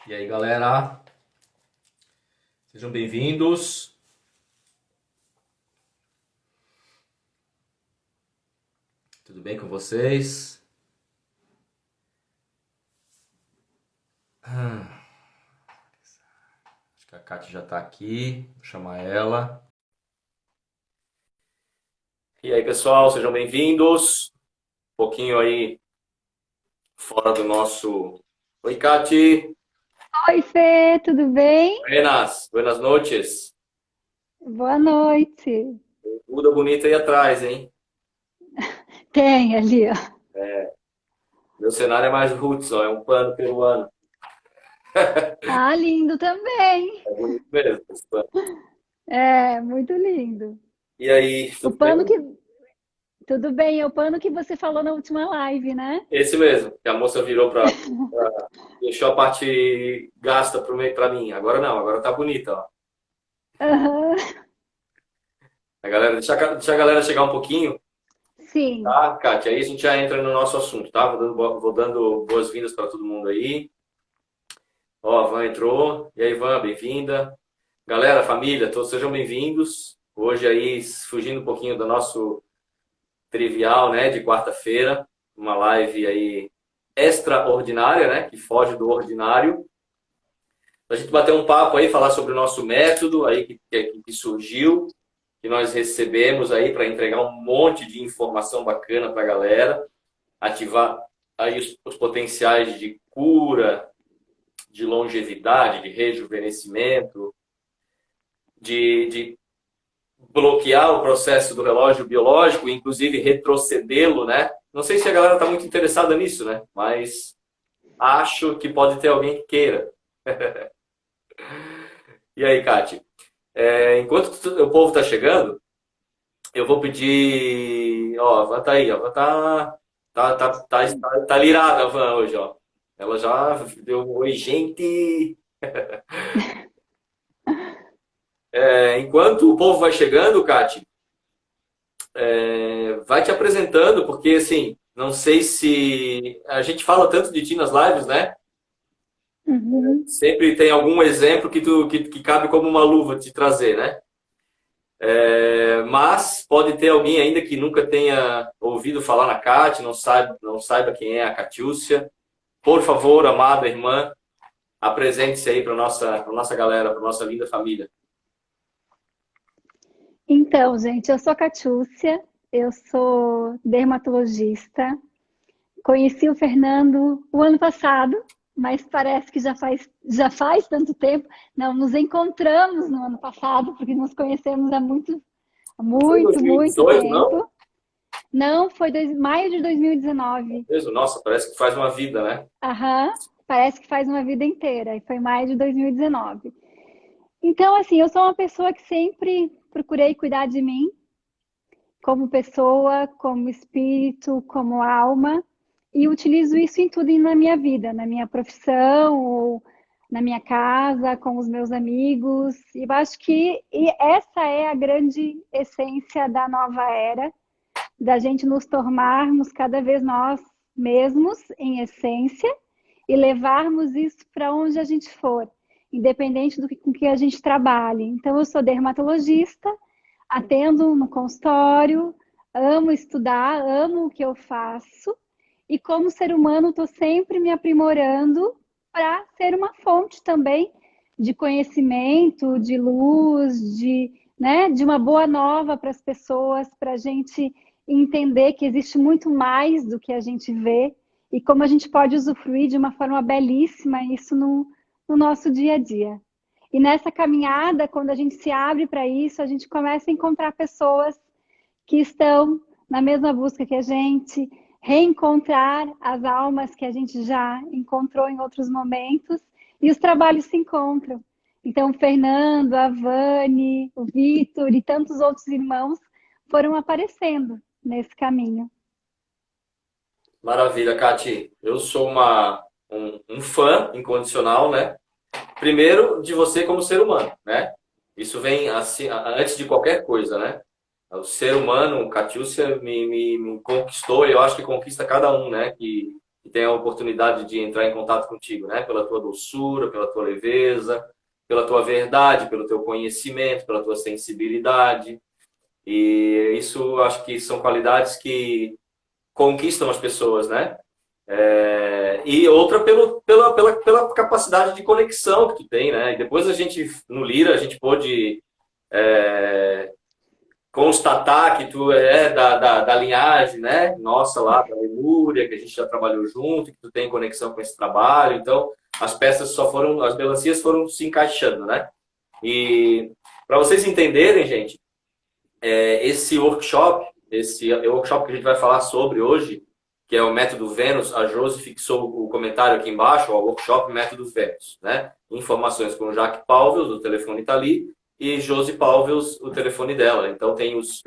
E aí, galera, sejam bem-vindos. Tudo bem com vocês? Acho que a Kátia já está aqui. Vou chamar ela. E aí, pessoal, sejam bem-vindos. Um pouquinho aí fora do nosso. Oi, Kati. Oi, Fê, tudo bem? Buenas noches. Boa noite. Tudo bonito aí atrás, hein? Tem ali, ó. Meu cenário é mais roots, ó, é um pano peruano. Ah, lindo também. É bonito mesmo esse pano. É, muito lindo. E aí, O tudo pano bem? que. Tudo bem, é o pano que você falou na última live, né? Esse mesmo, que a moça virou deixou a parte gasta pra mim. Agora não, agora tá bonita, ó. Aham. Deixa a galera chegar um pouquinho, Sim. tá, Kátia? Aí a gente já entra no nosso assunto, tá? Vou dando boas-vindas para todo mundo aí. Ó, a Van entrou. E aí, Van, bem-vinda. Galera, família, todos sejam bem-vindos. Hoje aí, fugindo um pouquinho do nosso trivial, né, de quarta-feira. Uma live aí extraordinária, né, que foge do ordinário. A gente bater um papo aí, falar sobre o nosso método aí que surgiu, que nós recebemos aí para entregar um monte de informação bacana para a galera, ativar aí os potenciais de cura, de longevidade, de rejuvenescimento, de bloquear o processo do relógio biológico, inclusive retrocedê-lo, né? Não sei se a galera está muito interessada nisso, né? Mas acho que pode ter alguém que queira. E aí, Kati? Enquanto o povo está chegando, eu vou pedir. Ó, a Van tá aí, ó. A Van tá lirada, a Van, hoje, ó. Ela já deu um oi, gente. Enquanto o povo vai chegando, Kati, vai te apresentando, porque assim, não sei se. A gente fala tanto de ti nas lives, né? Uhum. Sempre tem algum exemplo que cabe como uma luva te trazer, né? Mas pode ter alguém ainda que nunca tenha ouvido falar na Kátia, não saiba quem é a Catiúcia. Por favor, amada irmã, apresente-se aí para nossa galera, para nossa linda família. Então, gente, eu sou a Catiúcia, eu sou dermatologista. Conheci o Fernando o ano passado, mas parece que já faz tanto tempo. Não, nos encontramos no ano passado, porque nos conhecemos há muito, Foi muito, muito 2018, não? tempo. Não, foi maio de 2019. Mesmo? Nossa, parece que faz uma vida, né? Aham, parece que faz uma vida inteira. E foi maio de 2019. Então, assim, eu sou uma pessoa que sempre procurei cuidar de mim, como pessoa, como espírito, como alma, e utilizo isso em tudo na minha vida, na minha profissão, ou na minha casa, com os meus amigos. E eu acho que essa é a grande essência da nova era, da gente nos tornarmos cada vez nós mesmos em essência e levarmos isso para onde a gente for, independente com que a gente trabalhe. Então, eu sou dermatologista, atendo no consultório, amo estudar, amo o que eu faço e como ser humano estou sempre me aprimorando para ser uma fonte também de conhecimento, de luz, de uma boa nova para as pessoas, para a gente entender que existe muito mais do que a gente vê e como a gente pode usufruir de uma forma belíssima isso no nosso dia a dia. E nessa caminhada, quando a gente se abre para isso, a gente começa a encontrar pessoas que estão na mesma busca que a gente, reencontrar as almas que a gente já encontrou em outros momentos, e os trabalhos se encontram. Então, o Fernando, a Vani, o Vitor e tantos outros irmãos foram aparecendo nesse caminho. Maravilha, Kati. Eu sou um fã incondicional, né? Primeiro, de você como ser humano, né? Isso vem assim, antes de qualquer coisa, né? O ser humano, Catiúcia, me conquistou e eu acho que conquista cada um, né? Que que tem a oportunidade de entrar em contato contigo, né? Pela tua doçura, pela tua leveza, pela tua verdade, pelo teu conhecimento, pela tua sensibilidade. E isso eu acho que são qualidades que conquistam as pessoas, né? E outra pela capacidade de conexão que tu tem, né? E depois a gente, no Lira, a gente pôde constatar que tu é da linhagem, né? Nossa, lá da Lemúria, que a gente já trabalhou junto, que tu tem conexão com esse trabalho. Então, as peças as melancias foram se encaixando, né? E para vocês entenderem, gente, esse workshop que a gente vai falar sobre hoje, que é o Método Vênus, a Josi fixou o comentário aqui embaixo, o workshop Método Vênus, né? Informações com o Jaque Palvels, o telefone está ali, e Josi Palvels, o telefone dela. Então tem os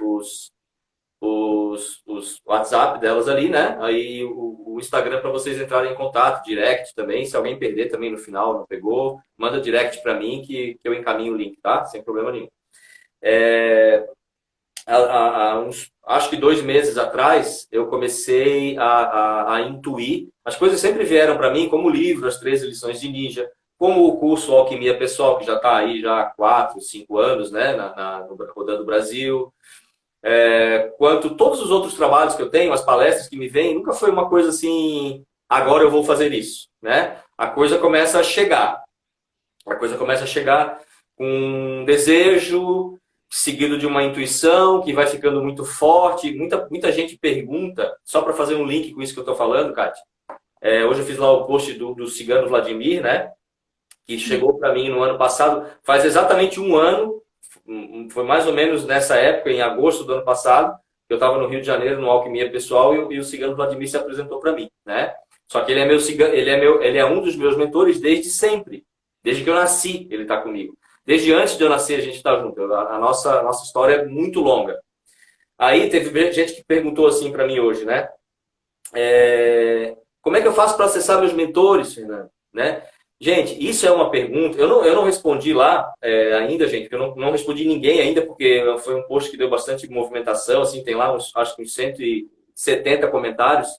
WhatsApp delas ali, né? Aí o Instagram para vocês entrarem em contato, direct também. Se alguém perder também no final, não pegou, manda direct para mim que eu encaminho o link, tá? Sem problema nenhum. Acho que 2 meses atrás, eu comecei a intuir. As coisas sempre vieram para mim, como o livro, As 13 Lições de Ninja, como o curso Alquimia Pessoal, que já está aí já há 4, 5 anos, né, rodando o Brasil. Quanto todos os outros trabalhos que eu tenho, as palestras que me vêm, nunca foi uma coisa assim, agora eu vou fazer isso, né? A coisa começa a chegar. A coisa começa a chegar com um desejo, seguido de uma intuição que vai ficando muito forte. Muita gente pergunta, só para fazer um link com isso que eu estou falando, Kátia. Hoje eu fiz lá o post do Cigano Vladimir, né? Que chegou para mim no ano passado, faz exatamente 1 ano, foi mais ou menos nessa época, em agosto do ano passado, que eu estava no Rio de Janeiro, no Alquimia Pessoal, e o Cigano Vladimir se apresentou para mim, né? Só que ele é um dos meus mentores desde sempre, desde que eu nasci, ele está comigo. Desde antes de eu nascer, a gente está junto. A nossa história é muito longa. Aí teve gente que perguntou assim para mim hoje, né? Como é que eu faço para acessar meus mentores, Fernando? Né? Gente, isso é uma pergunta. Eu não respondi lá ainda, gente, porque eu não respondi ninguém ainda, porque foi um post que deu bastante movimentação, assim, tem lá acho que uns 170 comentários.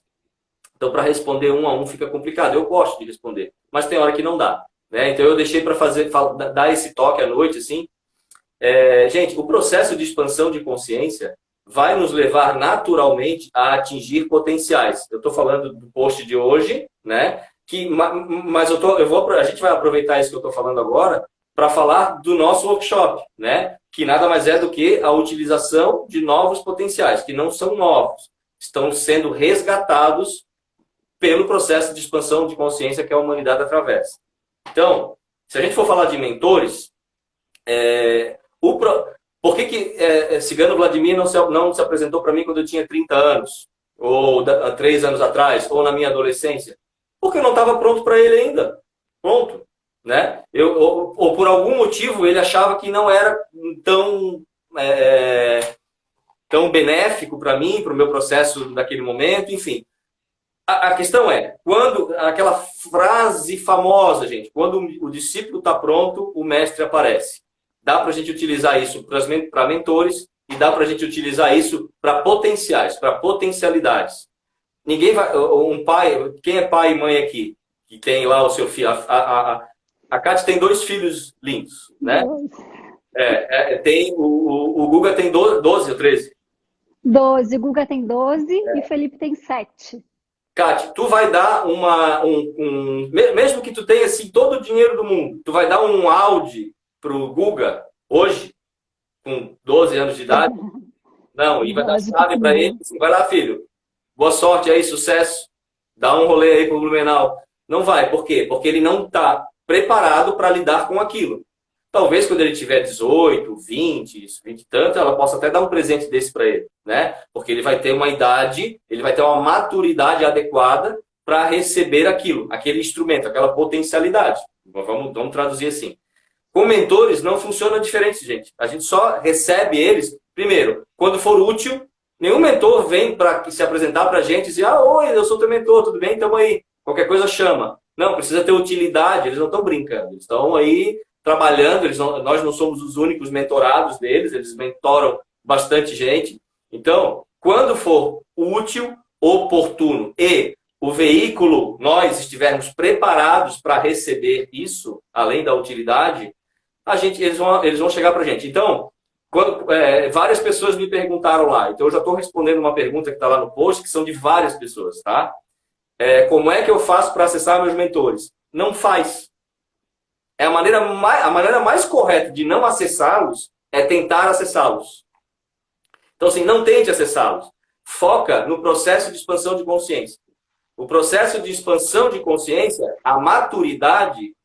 Então, para responder um a um fica complicado. Eu gosto de responder, mas tem hora que não dá. Né? Então, eu deixei para dar esse toque à noite, assim. Gente, o processo de expansão de consciência vai nos levar naturalmente a atingir potenciais. Eu estou falando do post de hoje, né? Mas a gente vai aproveitar isso que eu estou falando agora para falar do nosso workshop, né? Que nada mais é do que a utilização de novos potenciais, que não são novos, estão sendo resgatados pelo processo de expansão de consciência que a humanidade atravessa. Então, se a gente for falar de mentores, por que Cigano Vladimir não se apresentou para mim quando eu tinha 30 anos? Ou 3 anos atrás? Ou na minha adolescência? Porque eu não estava pronto para ele ainda. Pronto. Né? Ou por algum motivo ele achava que não era tão benéfico para mim, para o meu processo naquele momento, enfim. A questão quando aquela frase famosa, gente, quando o discípulo está pronto, o mestre aparece. Dá para a gente utilizar isso para mentores e dá para a gente utilizar isso para potenciais, para potencialidades. Ninguém vai. Quem é pai e mãe aqui? Que tem lá o seu filho. A Kátia tem 2 filhos lindos, né? O Guga tem 12 ou 13? 12. O Guga tem 12 e o Felipe tem 7. Kátia, tu vai dar mesmo que tu tenha assim, todo o dinheiro do mundo, tu vai dar um Audi pro Guga hoje, com 12 anos de idade? Não, e vai dar chave para ele. Vai lá, filho. Boa sorte aí, sucesso. Dá um rolê aí pro Blumenau. Não vai. Por quê? Porque ele não está preparado para lidar com aquilo. Talvez quando ele tiver 18, 20 e tanto, ela possa até dar um presente desse para ele, né? Porque ele vai ter uma idade, ele vai ter uma maturidade adequada para receber aquilo, aquele instrumento, aquela potencialidade. Vamos traduzir assim. Com mentores não funciona diferente, gente. A gente só recebe eles, primeiro, quando for útil. Nenhum mentor vem para se apresentar para a gente e dizer: oi, eu sou teu mentor, tudo bem? Então aí, qualquer coisa chama. Não, precisa ter utilidade, eles não estão brincando. Eles estão aí trabalhando, nós não somos os únicos mentorados deles, eles mentoram bastante gente. Então, quando for útil, oportuno e o veículo, nós estivermos preparados para receber isso, além da utilidade, eles vão chegar para a gente. Então, várias pessoas me perguntaram lá, então eu já estou respondendo uma pergunta que está lá no post, que são de várias pessoas, tá? Como é que eu faço para acessar meus mentores? Não faz. A maneira mais correta de não acessá-los é tentar acessá-los. Então, assim, não tente acessá-los. Foca no processo de expansão de consciência. O processo de expansão de consciência, a maturidade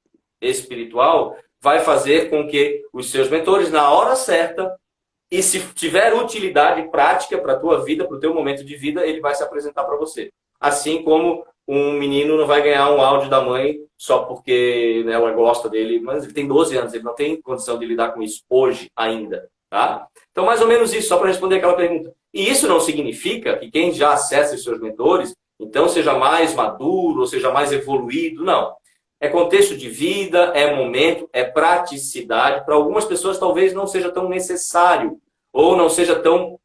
espiritual, vai fazer com que os seus mentores, na hora certa, e se tiver utilidade prática para a tua vida, para o teu momento de vida, ele vai se apresentar para você. Assim como um menino não vai ganhar um áudio da mãe só porque, né, ela gosta dele, mas ele tem 12 anos, ele não tem condição de lidar com isso hoje ainda, tá? Então, mais ou menos isso, só para responder aquela pergunta. E isso não significa que quem já acessa os seus mentores, então seja mais maduro, ou seja mais evoluído, não. É contexto de vida, é momento, é praticidade. Para algumas pessoas talvez não seja tão necessário, ou não seja tão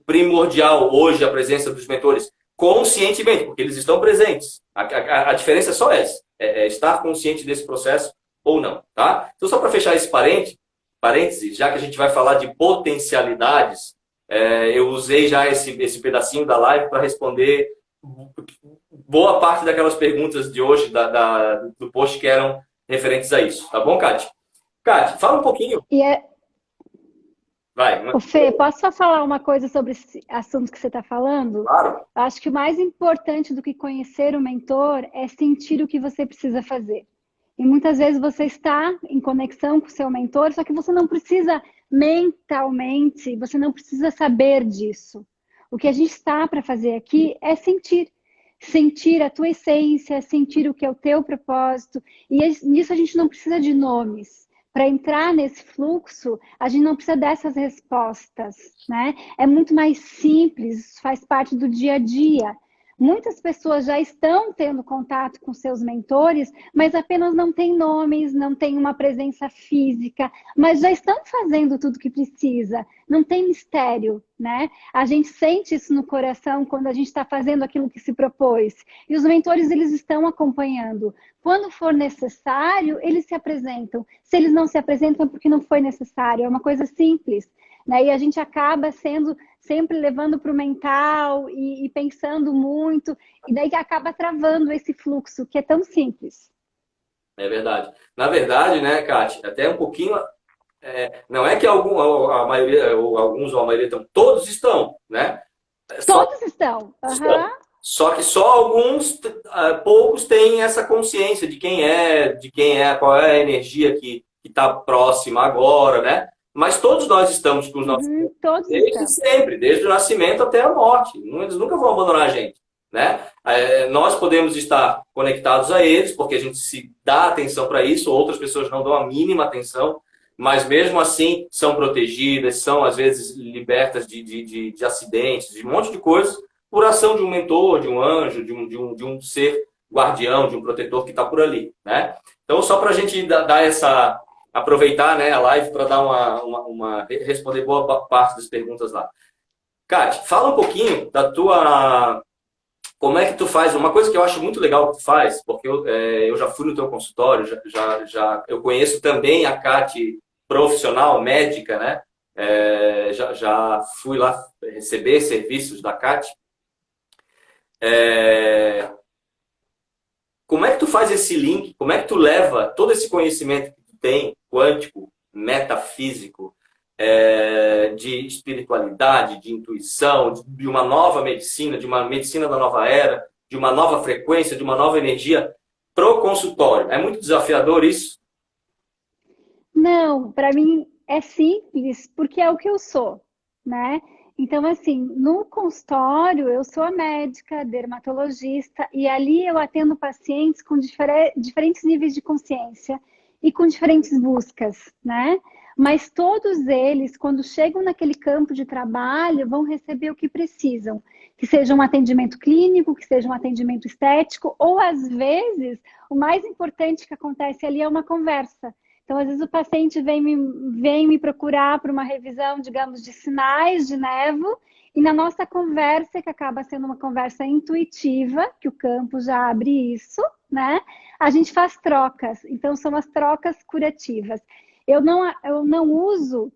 primordial hoje a presença dos mentores, conscientemente, porque eles estão presentes. A diferença é só essa, é estar consciente desse processo ou não, tá? Então, só para fechar esse parêntese, já que a gente vai falar de potencialidades, eu usei já esse pedacinho da live para responder boa parte daquelas perguntas de hoje, do post, que eram referentes a isso. Tá bom, Kate? Kate, fala um pouquinho. Vai. Ô Fê, posso só falar uma coisa sobre esse assunto que você está falando? Claro. Eu acho que o mais importante do que conhecer o mentor é sentir o que você precisa fazer. E muitas vezes você está em conexão com o seu mentor, só que você não precisa mentalmente, você não precisa saber disso. O que a gente está para fazer aqui é sentir. Sentir a tua essência, sentir o que é o teu propósito. E nisso a gente não precisa de nomes. Para entrar nesse fluxo, a gente não precisa dessas respostas, né? É muito mais simples, faz parte do dia a dia. Muitas pessoas já estão tendo contato com seus mentores, mas apenas não têm nomes, não têm uma presença física, mas já estão fazendo tudo o que precisa. Não tem mistério, né? A gente sente isso no coração quando a gente está fazendo aquilo que se propôs. E os mentores, eles estão acompanhando. Quando for necessário, eles se apresentam. Se eles não se apresentam, é porque não foi necessário. É uma coisa simples, né? E a gente acaba sendo sempre levando para o mental e pensando muito, e daí acaba travando esse fluxo, que é tão simples. É verdade. Na verdade, né, Kate, até um pouquinho... não é que a maioria, ou alguns ou a maioria estão, todos estão, né? Todos estão. Uhum. Só que só alguns, poucos têm essa consciência de quem é, qual é a energia que está próxima agora, né? Mas todos nós estamos com os nossos desde sempre, desde o nascimento até a morte. Eles nunca vão abandonar a gente, né? Nós podemos estar conectados a eles, porque a gente se dá atenção para isso, outras pessoas não dão a mínima atenção, mas mesmo assim são protegidas, são às vezes libertas de acidentes, de um monte de coisas, por ação de um mentor, de um anjo, de um ser guardião, de um protetor que está por ali, né? Então, só para a gente dar aproveitar, né, a live para dar responder boa parte das perguntas lá. Kate, fala um pouquinho da tua... Como é que tu faz? Uma coisa que eu acho muito legal que tu faz, porque eu já fui no teu consultório, eu conheço também a Kate profissional, médica, né? Já fui lá receber serviços da Kate. Como é que tu faz esse link? Como é que tu leva todo esse conhecimento que tu tem, quântico, metafísico, de espiritualidade, de intuição, de uma nova medicina, de uma medicina da nova era, de uma nova frequência, de uma nova energia, pro consultório? É muito desafiador isso? Não, para mim é simples, porque é o que eu sou, né? Então, assim, no consultório, eu sou a médica, dermatologista, e ali eu atendo pacientes com diferentes níveis de consciência e com diferentes buscas, né? Mas todos eles, quando chegam naquele campo de trabalho, vão receber o que precisam. Que seja um atendimento clínico, que seja um atendimento estético, ou às vezes, o mais importante que acontece ali é uma conversa. Então, às vezes o paciente vem me procurar para uma revisão, digamos, de sinais de nevo, E na nossa conversa, que acaba sendo uma conversa intuitiva, que o campo já abre isso, né? A gente faz trocas. Então, são as trocas curativas. Eu não uso,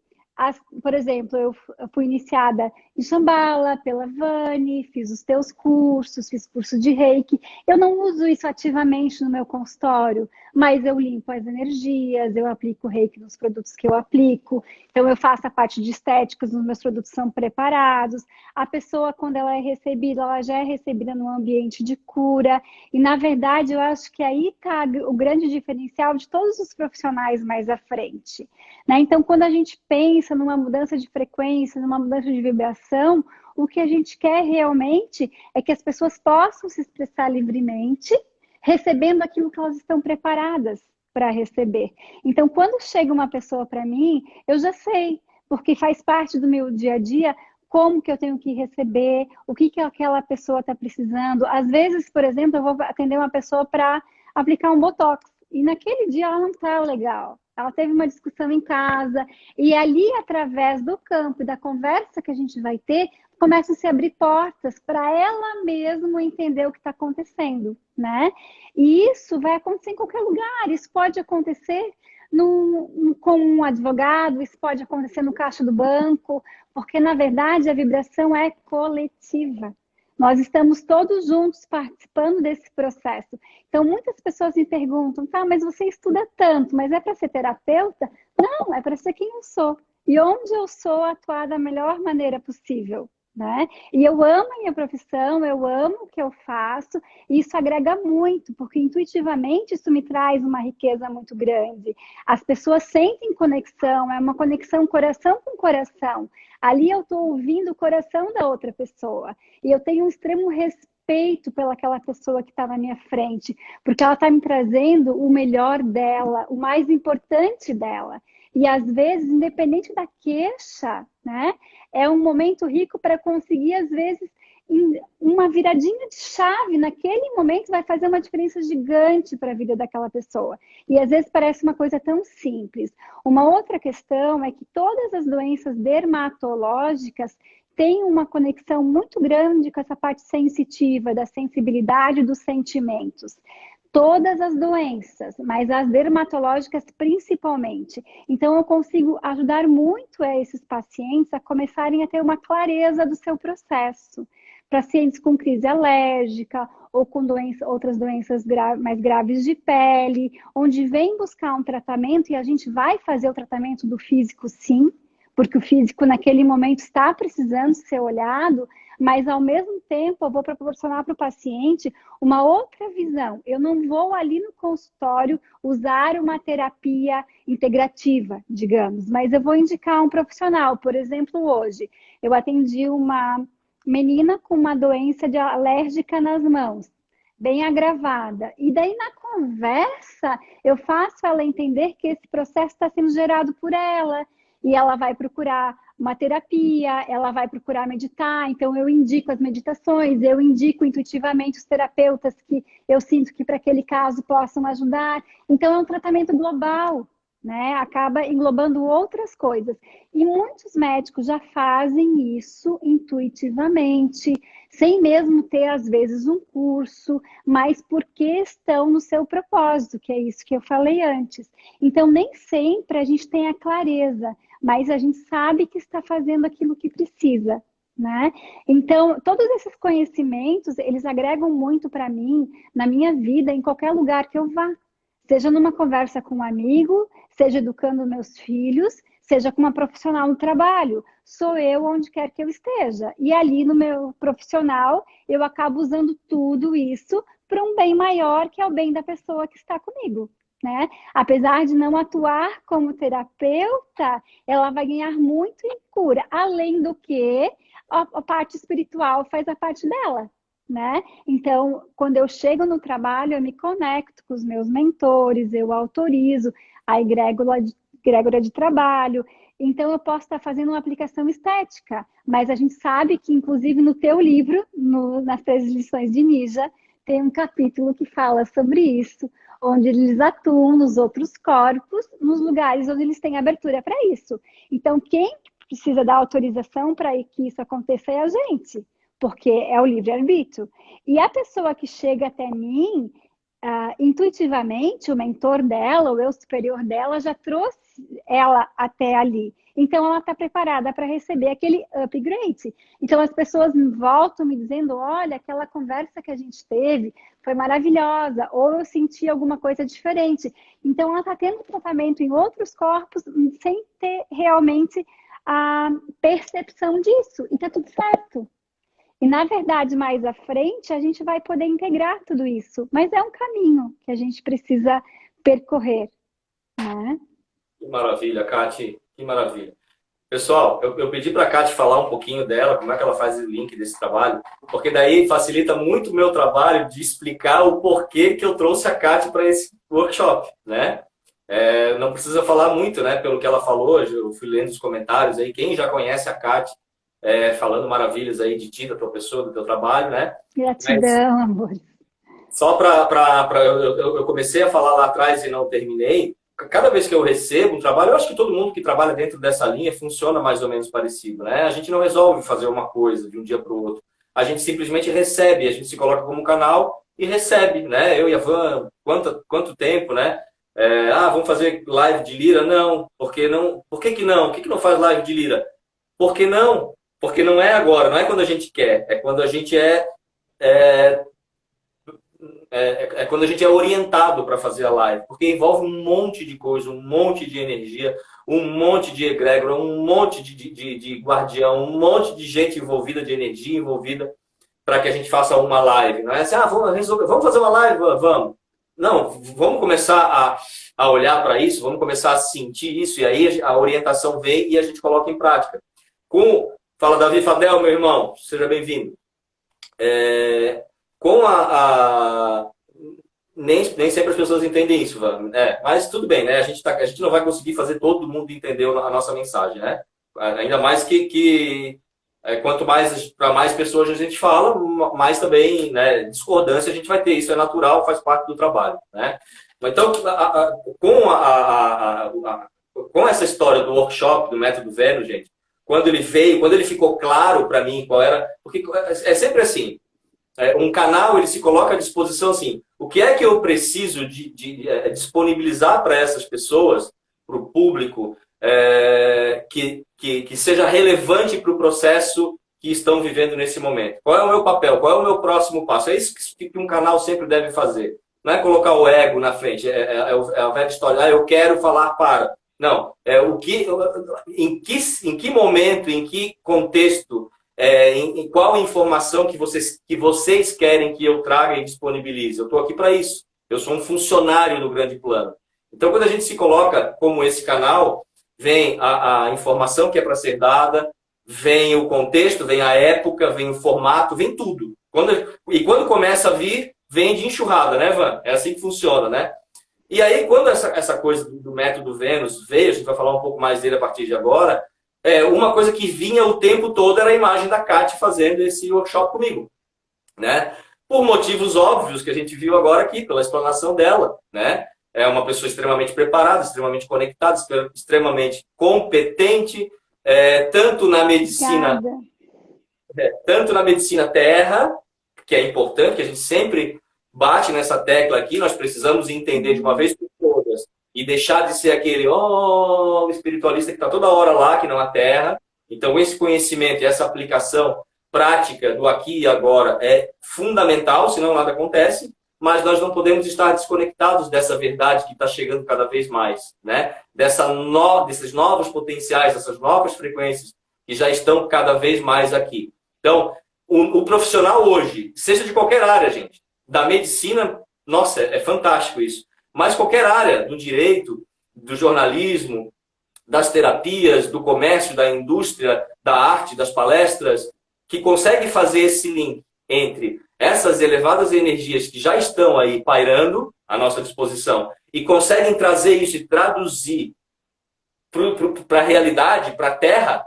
por exemplo, eu fui iniciada em Shambhala pela Vani, fiz os teus cursos, fiz curso de Reiki. Eu não uso isso ativamente no meu consultório, mas eu limpo as energias, eu aplico Reiki nos produtos que eu aplico. Então, eu faço a parte de estéticos, os meus produtos são preparados. A pessoa, quando ela é recebida, ela já é recebida num ambiente de cura. E, na verdade, eu acho que aí está o grande diferencial de todos os profissionais mais à frente, né? Então, quando a gente pensa numa mudança de frequência, numa mudança de vibração, o que a gente quer realmente é que as pessoas possam se expressar livremente, recebendo aquilo que elas estão preparadas para receber. Então, quando chega uma pessoa para mim, eu já sei, porque faz parte do meu dia a dia, como que eu tenho que receber, o que que aquela pessoa está precisando. Às vezes, por exemplo, eu vou atender uma pessoa para aplicar um botox, e naquele dia ela não está legal. Ela teve uma discussão em casa, e ali, através do campo e da conversa que a gente vai ter, começam a se abrir portas para ela mesma entender o que está acontecendo, né? E isso vai acontecer em qualquer lugar. Isso pode acontecer com um advogado, isso pode acontecer no caixa do banco, porque, na verdade, a vibração é coletiva. Nós estamos todos juntos participando desse processo. Então, muitas pessoas me perguntam, tá, mas você estuda tanto, mas é para ser terapeuta? Não, é para ser quem eu sou. E onde eu sou, atuar da melhor maneira possível, né? E eu amo a minha profissão, eu amo o que eu faço, e isso agrega muito, porque intuitivamente isso me traz uma riqueza muito grande. As pessoas sentem conexão, é uma conexão coração com coração. Ali eu estou ouvindo o coração da outra pessoa, e eu tenho um extremo respeito pelaquela pessoa que está na minha frente, porque ela está me trazendo o melhor dela, o mais importante dela. E às vezes, independente da queixa, né? É um momento rico para conseguir, às vezes, uma viradinha de chave naquele momento vai fazer uma diferença gigante para a vida daquela pessoa. E às vezes parece uma coisa tão simples. Uma outra questão é que todas as doenças dermatológicas têm uma conexão muito grande com essa parte sensitiva, da sensibilidade dos sentimentos. Todas as doenças, mas as dermatológicas principalmente. Então, eu consigo ajudar muito esses pacientes a começarem a ter uma clareza do seu processo. Pacientes com crise alérgica ou com outras doenças mais graves de pele, onde vem buscar um tratamento, e a gente vai fazer o tratamento do físico, sim, porque o físico naquele momento está precisando ser olhado, mas ao mesmo tempo eu vou proporcionar para o paciente uma outra visão. Eu não vou ali no consultório usar uma terapia integrativa, digamos, mas eu vou indicar um profissional. Por exemplo, hoje eu atendi uma menina com uma doença alérgica nas mãos, bem agravada. E daí na conversa eu faço ela entender que esse processo está sendo gerado por ela, e ela vai procurar uma terapia, ela vai procurar meditar. Então eu indico as meditações, eu indico intuitivamente os terapeutas que eu sinto que para aquele caso possam ajudar. Então é um tratamento global, né? Acaba englobando outras coisas. E muitos médicos já fazem isso intuitivamente, sem mesmo ter, às vezes, um curso, mas porque estão no seu propósito, que é isso que eu falei antes. Então, nem sempre a gente tem a clareza, mas a gente sabe que está fazendo aquilo que precisa, né? Então, todos esses conhecimentos, eles agregam muito para mim, na minha vida, em qualquer lugar que eu vá. Seja numa conversa com um amigo, seja educando meus filhos, seja com uma profissional no trabalho. Sou eu onde quer que eu esteja. E ali no meu profissional, eu acabo usando tudo isso para um bem maior, que é o bem da pessoa que está comigo, né? Apesar de não atuar como terapeuta, ela vai ganhar muito em cura. Além do que, a parte espiritual faz a parte dela, né? Então, quando eu chego no trabalho, eu me conecto com os meus mentores, eu autorizo a egrégora de trabalho. Então, eu posso estar fazendo uma aplicação estética, mas a gente sabe que, inclusive, no teu livro, nas 13 lições de Ninja, tem um capítulo que fala sobre isso, onde eles atuam nos outros corpos, nos lugares onde eles têm abertura para isso. Então, quem precisa dar autorização para que isso aconteça é a gente, porque é o livre-arbítrio. E a pessoa que chega até mim, intuitivamente, o mentor dela, o eu superior dela, já trouxe ela até ali. Então, ela está preparada para receber aquele upgrade. Então, as pessoas voltam me dizendo, olha, aquela conversa que a gente teve foi maravilhosa, ou eu senti alguma coisa diferente. Então, ela está tendo tratamento em outros corpos sem ter realmente a percepção disso. E está tudo certo. E, na verdade, mais à frente, a gente vai poder integrar tudo isso. Mas é um caminho que a gente precisa percorrer, né? Que maravilha, Kati, que maravilha. Pessoal, eu pedi para a Kati falar um pouquinho dela, como é que ela faz o link desse trabalho, porque daí facilita muito o meu trabalho de explicar o porquê que eu trouxe a Kati para esse workshop, né? Não precisa falar muito, né? Pelo que ela falou, eu fui lendo os comentários aí, quem já conhece a Kati, falando maravilhas aí de ti, da tua pessoa, do teu trabalho, né? Gratidão, amor. Só eu comecei a falar lá atrás e não terminei. Cada vez que eu recebo um trabalho, eu acho que todo mundo que trabalha dentro dessa linha funciona mais ou menos parecido, né? A gente não resolve fazer uma coisa de um dia para o outro. A gente simplesmente recebe, a gente se coloca como canal e recebe, né? Eu e a Van, quanto tempo, né? Vamos fazer live de lira? Não. Por que não? Por que não? Por que não faz live de lira? Por que não? Porque não é agora, não é quando a gente quer, é quando a gente quando a gente é orientado para fazer a live, porque envolve um monte de coisa, um monte de energia, um monte de egrégora, um monte de guardião, um monte de gente envolvida, de energia envolvida, para que a gente faça uma live. Não é assim, vamos fazer uma live, vamos. Não, vamos começar a olhar para isso, vamos começar a sentir isso, e aí a orientação vem e a gente coloca em prática. Fala, Davi Fadel, meu irmão, seja bem-vindo. Nem sempre as pessoas entendem isso, mas tudo bem, né? A gente não vai conseguir fazer todo mundo entender a nossa mensagem, né? Ainda mais que quanto mais para mais pessoas a gente fala, mais também, né, discordância a gente vai ter. Isso é natural, faz parte do trabalho, né? Então, com essa história do workshop, do método Vênus, gente, quando ele ficou claro para mim qual era, porque é sempre assim. Um canal, ele se coloca à disposição assim, o que é que eu preciso de disponibilizar para essas pessoas, para o público, que seja relevante para o processo que estão vivendo nesse momento? Qual é o meu papel? Qual é o meu próximo passo? É isso que um canal sempre deve fazer. Não é colocar o ego na frente, é a velha história, eu quero falar para. Não, em que momento, em que contexto, em qual informação que vocês querem que eu traga e disponibilize. Eu estou aqui para isso. Eu sou um funcionário do grande plano. Então, quando a gente se coloca como esse canal, vem a informação que é para ser dada, vem o contexto, vem a época, vem o formato, vem tudo. Quando começa a vir, vem de enxurrada, né, Van? É assim que funciona, né? E aí, quando essa coisa do método Vênus veio, a gente vai falar um pouco mais dele a partir de agora, uma coisa que vinha o tempo todo era a imagem da Kati fazendo esse workshop comigo, né? Por motivos óbvios que a gente viu agora aqui, pela explanação dela, né? É uma pessoa extremamente preparada, extremamente conectada, extremamente competente, tanto na medicina terra, que é importante, que a gente sempre bate nessa tecla aqui, nós precisamos entender de uma vez por todas e deixar de ser aquele espiritualista que está toda hora lá, que não a terra. Então, esse conhecimento e essa aplicação prática do aqui e agora é fundamental, senão nada acontece, mas nós não podemos estar desconectados dessa verdade que está chegando cada vez mais, né? Desses novos potenciais, dessas novas frequências que já estão cada vez mais aqui. Então, o profissional hoje, seja de qualquer área, gente, da medicina, nossa, é fantástico isso. Mas qualquer área, do direito, do jornalismo, das terapias, do comércio, da indústria, da arte, das palestras, que consegue fazer esse link entre essas elevadas energias que já estão aí pairando à nossa disposição e conseguem trazer isso e traduzir para a realidade, para a Terra,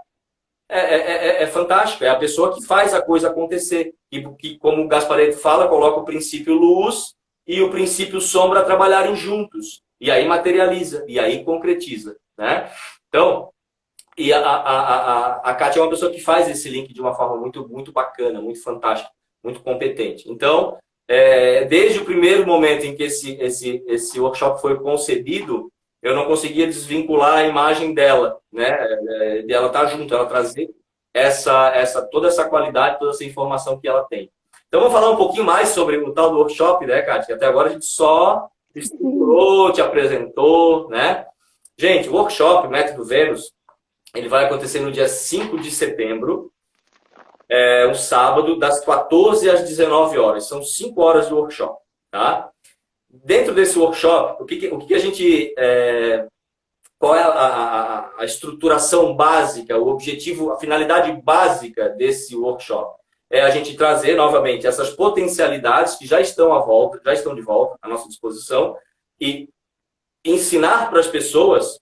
é fantástico. É a pessoa que faz a coisa acontecer. E que, como o Gasparetto fala, coloca o princípio luz e o princípio sombra trabalharem juntos. E aí materializa, e aí concretiza, né? Então, E a Kátia é uma pessoa que faz esse link de uma forma muito, muito bacana, muito fantástica, muito competente. Então, desde o primeiro momento em que esse workshop foi concebido, eu não conseguia desvincular a imagem dela, né? Dela estar junto, ela trazer toda essa qualidade, toda essa informação que ela tem. Então, vamos falar um pouquinho mais sobre o tal do workshop, né, Kátia? Até agora a gente só estruturou, te apresentou, né? Gente, o workshop Método Vênus, ele vai acontecer no dia 5 de setembro, um sábado, das 14 às 19 horas. São 5 horas de workshop, tá? Dentro desse workshop, o que a gente... qual é a estruturação básica, o objetivo, a finalidade básica desse workshop? É a gente trazer, novamente, essas potencialidades que já estão de volta à nossa disposição e ensinar para as pessoas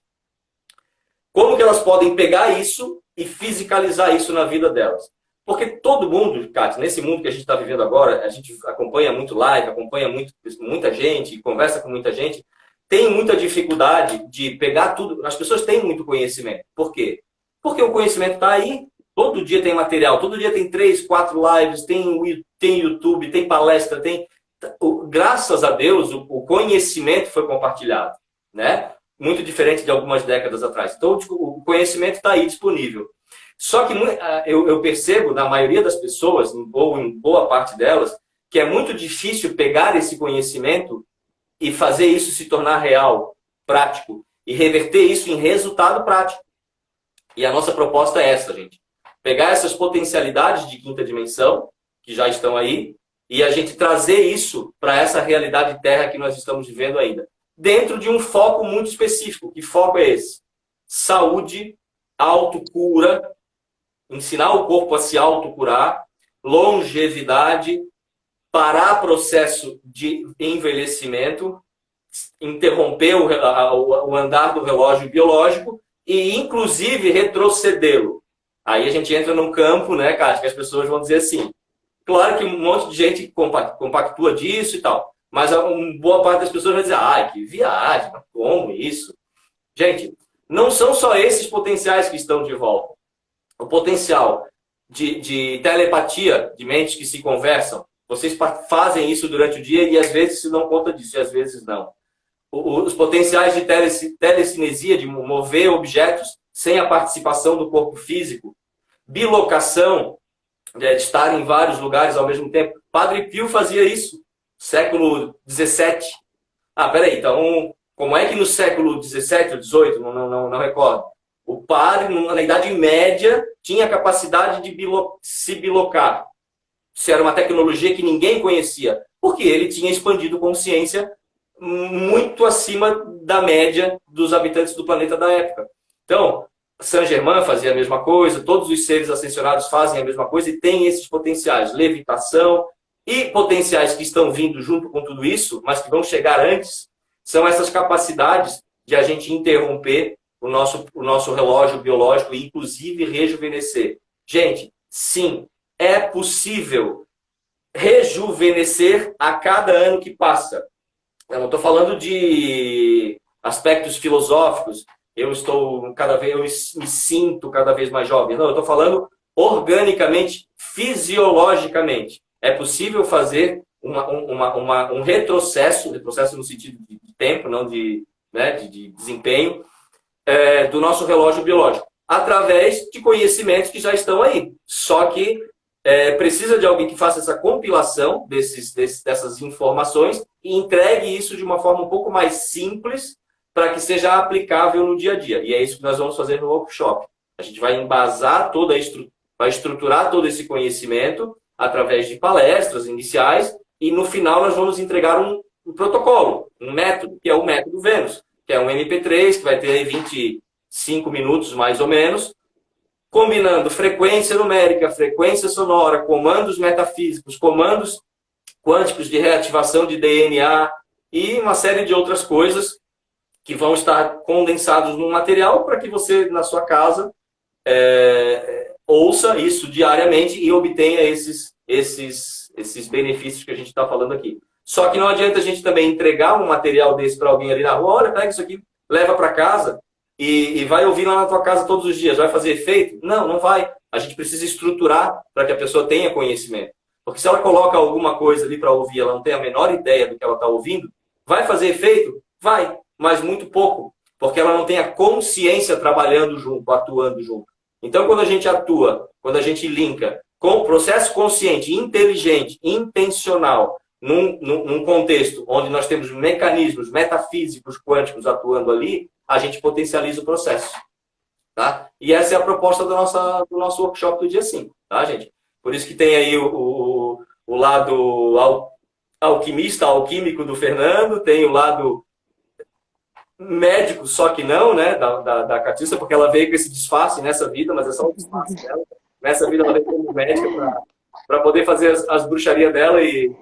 como que elas podem pegar isso e fisicalizar isso na vida delas. Porque todo mundo, Kátia, nesse mundo que a gente está vivendo agora, a gente acompanha muito live, acompanha muita gente, conversa com muita gente, tem muita dificuldade de pegar tudo. As pessoas têm muito conhecimento. Por quê? Porque o conhecimento está aí, todo dia tem material, todo dia tem 3, 4 lives, tem YouTube, tem palestra, graças a Deus, o conhecimento foi compartilhado, né? Muito diferente de algumas décadas atrás. Então, o conhecimento está aí disponível. Só que eu percebo, na maioria das pessoas, ou em boa parte delas, que é muito difícil pegar esse conhecimento e fazer isso se tornar real, prático, e reverter isso em resultado prático. E a nossa proposta é essa, gente. Pegar essas potencialidades de quinta dimensão, que já estão aí, e a gente trazer isso para essa realidade terra que nós estamos vivendo ainda. Dentro de um foco muito específico. Que foco é esse? Saúde, autocura, ensinar o corpo a se autocurar, longevidade, parar processo de envelhecimento, interromper o andar do relógio biológico e, inclusive, retrocedê-lo. Aí a gente entra num campo, né, Kátia, que as pessoas vão dizer assim, claro que um monte de gente compactua disso e tal, mas uma boa parte das pessoas vai dizer, ai, que viagem, como isso? Gente, não são só esses potenciais que estão de volta. O potencial de telepatia, de mentes que se conversam, vocês fazem isso durante o dia e às vezes se dão conta disso e às vezes não. Os potenciais de telecinesia, de mover objetos sem a participação do corpo físico. Bilocação, de estar em vários lugares ao mesmo tempo. Padre Pio fazia isso, século XVII. Ah, peraí, então, como é que no século XVII ou XVIII, não recordo, o padre, na Idade Média, tinha a capacidade de se bilocar. Isso era uma tecnologia que ninguém conhecia, porque ele tinha expandido consciência muito acima da média dos habitantes do planeta da época. Então, Saint-Germain fazia a mesma coisa, todos os seres ascensionados fazem a mesma coisa e têm esses potenciais, levitação e potenciais que estão vindo junto com tudo isso, mas que vão chegar antes, são essas capacidades de a gente interromper o nosso relógio biológico e, inclusive, rejuvenescer. Gente, sim, é possível rejuvenescer a cada ano que passa. Eu não estou falando de aspectos filosóficos, eu me sinto cada vez mais jovem. Não, eu estou falando organicamente, fisiologicamente. É possível fazer um retrocesso no sentido de tempo, não de desempenho, do nosso relógio biológico, através de conhecimentos que já estão aí. Só que precisa de alguém que faça essa compilação dessas informações e entregue isso de uma forma um pouco mais simples para que seja aplicável no dia a dia. E é isso que nós vamos fazer no workshop. A gente vai embasar vai estruturar todo esse conhecimento através de palestras iniciais e no final nós vamos entregar um protocolo, um método, que é o método Vênus, que é um MP3 que vai ter aí 25 minutos mais ou menos, combinando frequência numérica, frequência sonora, comandos metafísicos, comandos quânticos de reativação de DNA e uma série de outras coisas que vão estar condensados num material para que você, na sua casa, ouça isso diariamente e obtenha esses benefícios que a gente está falando aqui. Só que não adianta a gente também entregar um material desse para alguém ali na rua, olha, pega isso aqui, leva para casa. e vai ouvir lá na tua casa todos os dias, vai fazer efeito? Não, não vai. A gente precisa estruturar para que a pessoa tenha conhecimento. Porque se ela coloca alguma coisa ali para ouvir, ela não tem a menor ideia do que ela está ouvindo, vai fazer efeito? Vai, mas muito pouco. Porque ela não tem a consciência trabalhando junto, atuando junto. Então, quando a gente atua, quando a gente linka com o processo consciente, inteligente, intencional, num contexto onde nós temos mecanismos metafísicos quânticos atuando ali, a gente potencializa o processo. Tá? E essa é a proposta do nosso workshop do dia 5, tá, gente? Por isso que tem aí o lado alquimista, alquímico do Fernando, tem o lado médico, só que não, né, da Catissa, porque ela veio com esse disfarce nessa vida, mas é só um disfarce dela. Nessa vida ela veio como médica para poder fazer as bruxarias dela e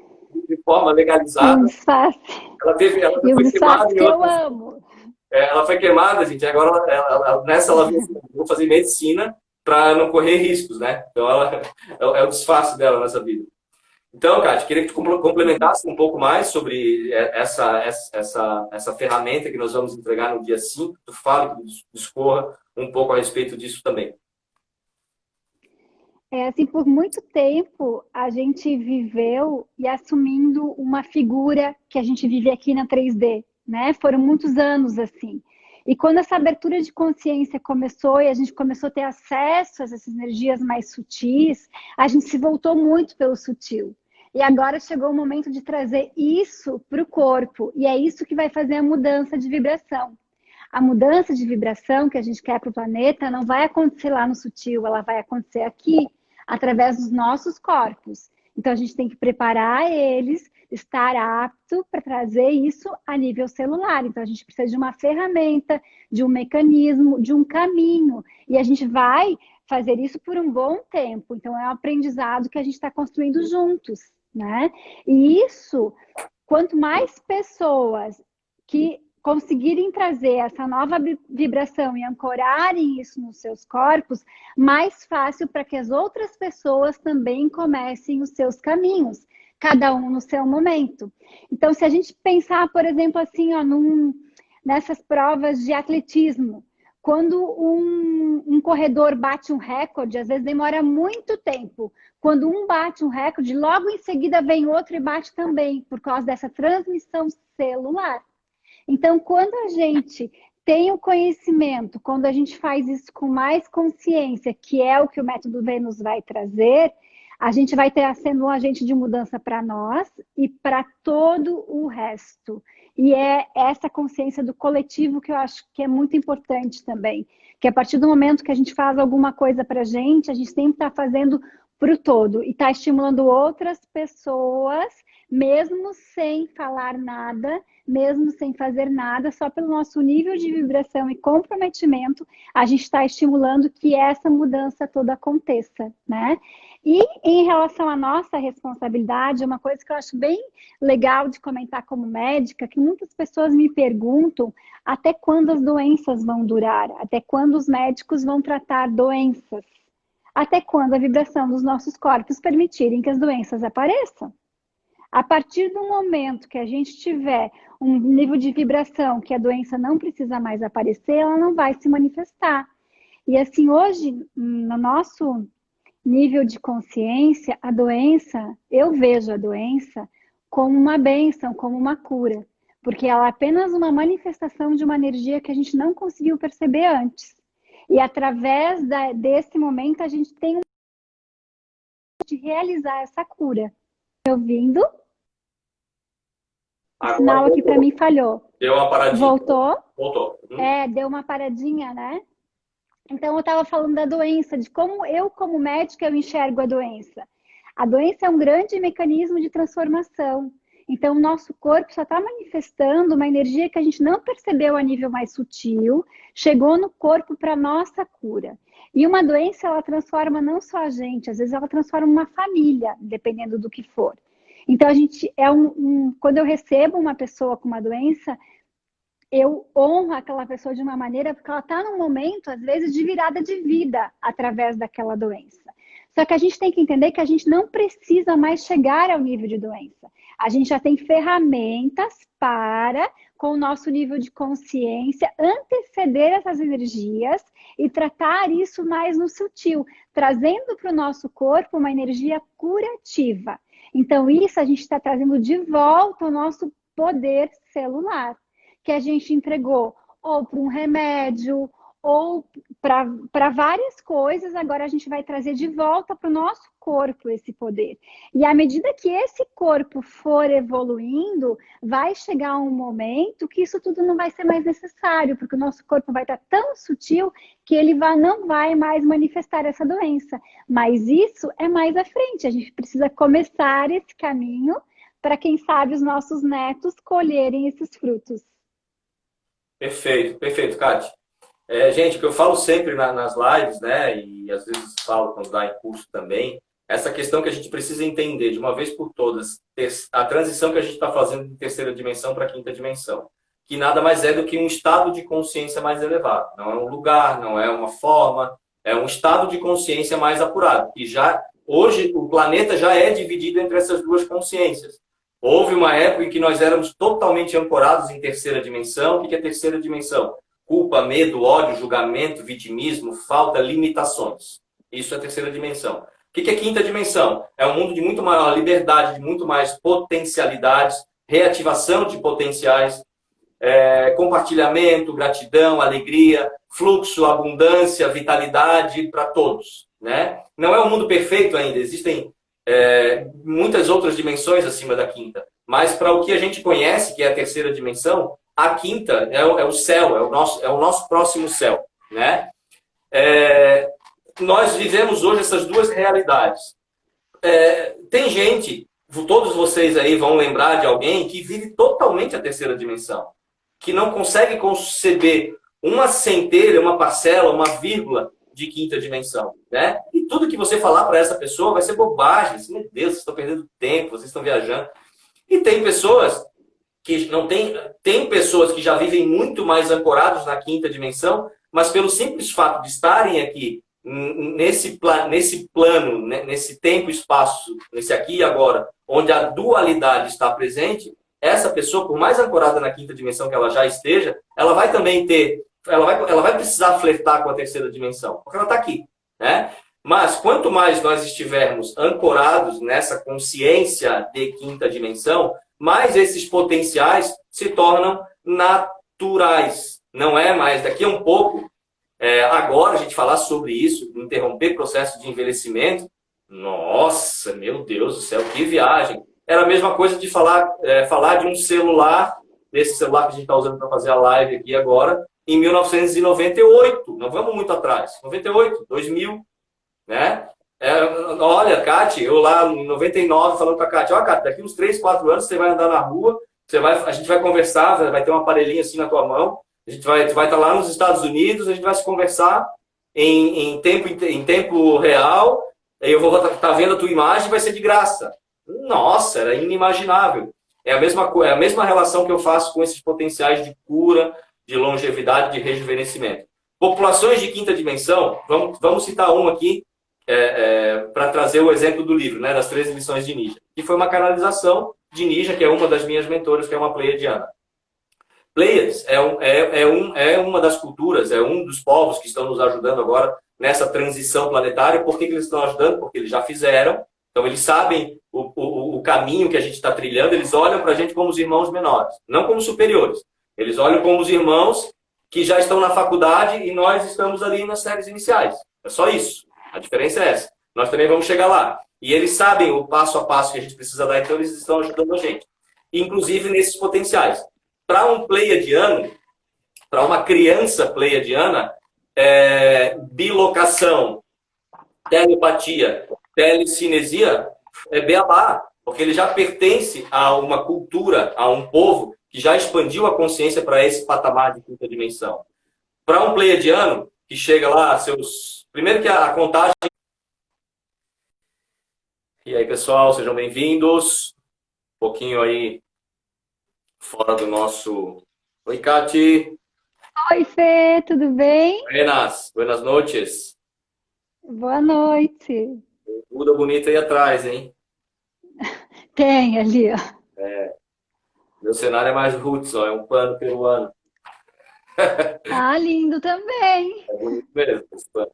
de forma legalizada. Um disfarce. Ela E um foi disfarce queimada que eu amo. ela foi queimada, gente. Agora, nessa, ela vou fazer medicina para não correr riscos, né? Então, é o disfarce dela nessa vida. Então, Kátia, queria que tu complementasse um pouco mais sobre essa ferramenta que nós vamos entregar no dia 5. Que tu fale, que tu discorra um pouco a respeito disso também. Assim, por muito tempo, a gente viveu e assumindo uma figura que a gente vive aqui na 3D, né? Foram muitos anos assim. E quando essa abertura de consciência começou e a gente começou a ter acesso a essas energias mais sutis, a gente se voltou muito pelo sutil. E agora chegou o momento de trazer isso para o corpo. E é isso que vai fazer a mudança de vibração. A mudança de vibração que a gente quer para o planeta não vai acontecer lá no sutil, ela vai acontecer aqui, através dos nossos corpos. Então, a gente tem que preparar eles, estar apto para trazer isso a nível celular. Então, a gente precisa de uma ferramenta, de um mecanismo, de um caminho. E a gente vai fazer isso por um bom tempo. Então, é um aprendizado que a gente está construindo juntos, né? E isso, quanto mais pessoas que conseguirem trazer essa nova vibração e ancorarem isso nos seus corpos, mais fácil para que as outras pessoas também comecem os seus caminhos, cada um no seu momento. Então, se a gente pensar, por exemplo, assim, ó, nessas provas de atletismo, quando um corredor bate um recorde, às vezes demora muito tempo. Quando um bate um recorde, logo em seguida vem outro e bate também, por causa dessa transmissão celular. Então, quando a gente tem o conhecimento, quando a gente faz isso com mais consciência, que é o que o método Vênus vai trazer, a gente vai ter sendo um agente de mudança para nós e para todo o resto. E é essa consciência do coletivo que eu acho que é muito importante também. Que a partir do momento que a gente faz alguma coisa para a gente sempre está fazendo para o todo. E está estimulando outras pessoas, mesmo sem falar nada, mesmo sem fazer nada, só pelo nosso nível de vibração e comprometimento, a gente está estimulando que essa mudança toda aconteça, né? E em relação à nossa responsabilidade, uma coisa que eu acho bem legal de comentar como médica, que muitas pessoas me perguntam até quando as doenças vão durar, até quando os médicos vão tratar doenças, até quando a vibração dos nossos corpos permitirem que as doenças apareçam. A partir do momento que a gente tiver um nível de vibração que a doença não precisa mais aparecer, ela não vai se manifestar. E assim, hoje, no nosso nível de consciência, a doença, eu vejo a doença como uma bênção, como uma cura. Porque ela é apenas uma manifestação de uma energia que a gente não conseguiu perceber antes. E através desse momento, a gente tem de realizar essa cura. Me ouvindo? O sinal aqui para mim falhou. Deu uma paradinha. Voltou? Voltou. Deu uma paradinha, né? Então, eu estava falando da doença, de como eu, como médica, eu enxergo a doença. A doença é um grande mecanismo de transformação. Então, o nosso corpo só está manifestando uma energia que a gente não percebeu a nível mais sutil, chegou no corpo para nossa cura. E uma doença, ela transforma não só a gente, às vezes ela transforma uma família, dependendo do que for. Então, a gente quando eu recebo uma pessoa com uma doença, eu honro aquela pessoa de uma maneira porque ela está num momento, às vezes, de virada de vida através daquela doença. Só que a gente tem que entender que a gente não precisa mais chegar ao nível de doença. A gente já tem ferramentas para com o nosso nível de consciência, anteceder essas energias e tratar isso mais no sutil, trazendo para o nosso corpo uma energia curativa. Então, isso a gente está trazendo de volta o nosso poder celular, que a gente entregou ou para um remédio, ou para várias coisas, agora a gente vai trazer de volta para o nosso corpo esse poder. E à medida que esse corpo for evoluindo, vai chegar um momento que isso tudo não vai ser mais necessário, porque o nosso corpo vai estar tão sutil que ele não vai mais manifestar essa doença. Mas isso é mais à frente, a gente precisa começar esse caminho para, quem sabe, os nossos netos colherem esses frutos. Perfeito, perfeito, Kati. Gente, o que eu falo sempre nas lives, né, e às vezes falo quando dá em curso também, essa questão que a gente precisa entender de uma vez por todas, a transição que a gente está fazendo de terceira dimensão para quinta dimensão, que nada mais é do que um estado de consciência mais elevado. Não é um lugar, não é uma forma, é um estado de consciência mais apurado. E já hoje o planeta já é dividido entre essas duas consciências. Houve uma época em que nós éramos totalmente ancorados em terceira dimensão. O que é terceira dimensão? Culpa, medo, ódio, julgamento, vitimismo, falta, limitações. Isso é terceira dimensão. O que é quinta dimensão? É um mundo de muito maior liberdade, de muito mais potencialidades, reativação de potenciais, compartilhamento, gratidão, alegria, fluxo, abundância, vitalidade para todos, né? Não é um mundo perfeito ainda, existem muitas outras dimensões acima da quinta, mas para o que a gente conhece, que é a terceira dimensão, a quinta é o céu, é o nosso próximo céu, né? Nós vivemos hoje essas duas realidades. Tem gente, todos vocês aí vão lembrar de alguém que vive totalmente a terceira dimensão, que não consegue conceber uma centelha, uma parcela, uma vírgula de quinta dimensão, né? E tudo que você falar para essa pessoa vai ser bobagem. Meu Deus, vocês estão perdendo tempo, vocês estão viajando. E tem pessoas que não tem pessoas que já vivem muito mais ancorados na quinta dimensão, mas pelo simples fato de estarem aqui nesse plano, nesse tempo e espaço, nesse aqui e agora, onde a dualidade está presente, essa pessoa, por mais ancorada na quinta dimensão que ela já esteja, ela vai também ela vai precisar flertar com a terceira dimensão, porque ela está aqui, né? Mas quanto mais nós estivermos ancorados nessa consciência de quinta dimensão, mais esses potenciais se tornam naturais. Não é mais daqui a um pouco, agora a gente falar sobre isso, interromper processo de envelhecimento. Nossa, meu Deus do céu, que viagem! Era a mesma coisa de falar de um celular, desse celular que a gente está usando para fazer a live aqui agora, em 1998. Não vamos muito atrás. 98, 2000, né? Olha, Kati, eu lá em 99 falando com a Kati, Kati, daqui uns 3, 4 anos você vai andar na rua, a gente vai conversar, vai ter um aparelhinho assim na tua mão, tu vai estar lá nos Estados Unidos, a gente vai se conversar em tempo real, eu vou estar vendo a tua imagem, vai ser de graça. Nossa, era inimaginável. É a mesma relação que eu faço com esses potenciais de cura, de longevidade, de rejuvenescimento. Populações de quinta dimensão, vamos citar um aqui, para trazer o exemplo do livro, né, das 13 lições de Nija, que foi uma canalização de Nija, que é uma das minhas mentoras, que é uma pleiadiana. Pleiades é uma das culturas, é um dos povos que estão nos ajudando agora nessa transição planetária. Por que eles estão ajudando? Porque eles já fizeram, então eles sabem o caminho que a gente está trilhando, eles olham para a gente como os irmãos menores, não como superiores. Eles olham como os irmãos que já estão na faculdade e nós estamos ali nas séries iniciais. É só isso. A diferença é essa. Nós também vamos chegar lá. E eles sabem o passo a passo que a gente precisa dar, então eles estão ajudando a gente. Inclusive nesses potenciais. Para um pleiadiano, para uma criança pleiadiana, bilocação, telepatia, telecinesia é beabá, porque ele já pertence a uma cultura, a um povo que já expandiu a consciência para esse patamar de quinta dimensão. Para um pleiadiano que chega lá, primeiro que a contagem... E aí, pessoal, sejam bem-vindos. Um pouquinho aí fora do nosso... Oi, Kati. Oi, Fê, tudo bem? Buenas noches. Boa noite. Buda bonita aí atrás, hein? Tem ali, ó. Meu cenário é mais roots, ó, é um pano peruano. Ah, lindo também. É bonito mesmo esse pano.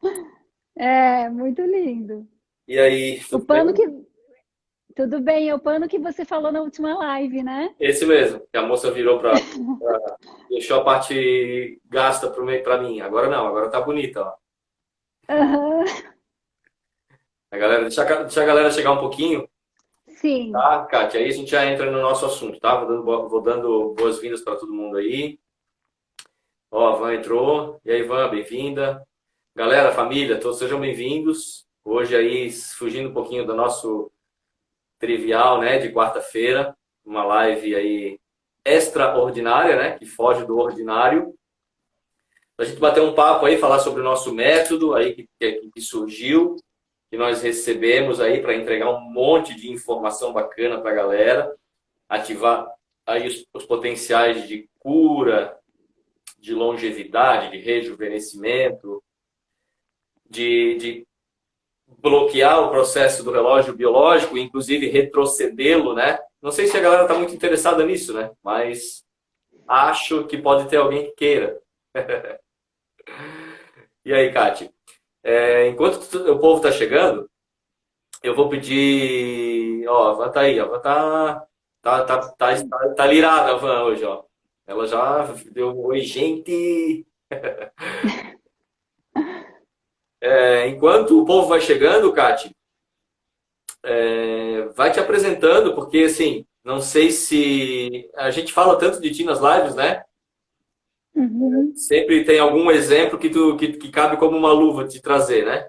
É, muito lindo. E aí, O tudo pano bem? que. Tudo bem, é o pano que você falou na última live, né? Esse mesmo, que a moça virou deixou a parte gasta pra mim. Agora não, agora tá bonita, ó. Aham. A galera, deixa a galera chegar um pouquinho, Sim. tá, Kátia? Aí a gente já entra no nosso assunto, tá? Vou dando boas-vindas para todo mundo aí. Ó, a Van entrou. E aí, Van, bem-vinda. Galera, família, todos sejam bem-vindos. Hoje aí, fugindo um pouquinho do nosso trivial, né, de quarta-feira, uma live aí extraordinária, né, que foge do ordinário. A gente bater um papo aí, falar sobre o nosso método aí que surgiu, que nós recebemos aí para entregar um monte de informação bacana para a galera, ativar aí os potenciais de cura, de longevidade, de rejuvenescimento, de bloquear o processo do relógio biológico, inclusive retrocedê-lo, né? Não sei se a galera está muito interessada nisso, né? Mas acho que pode ter alguém que queira. E aí, Kati? Enquanto o povo está chegando, eu vou pedir. Ó, a Van tá aí, a Van tá lirada, a Van, hoje, ó. Ela já deu um oi, gente. Enquanto o povo vai chegando, Kati, vai te apresentando, porque assim, não sei se a gente fala tanto de ti nas lives, né? Uhum. Sempre tem algum exemplo que cabe como uma luva de trazer, né?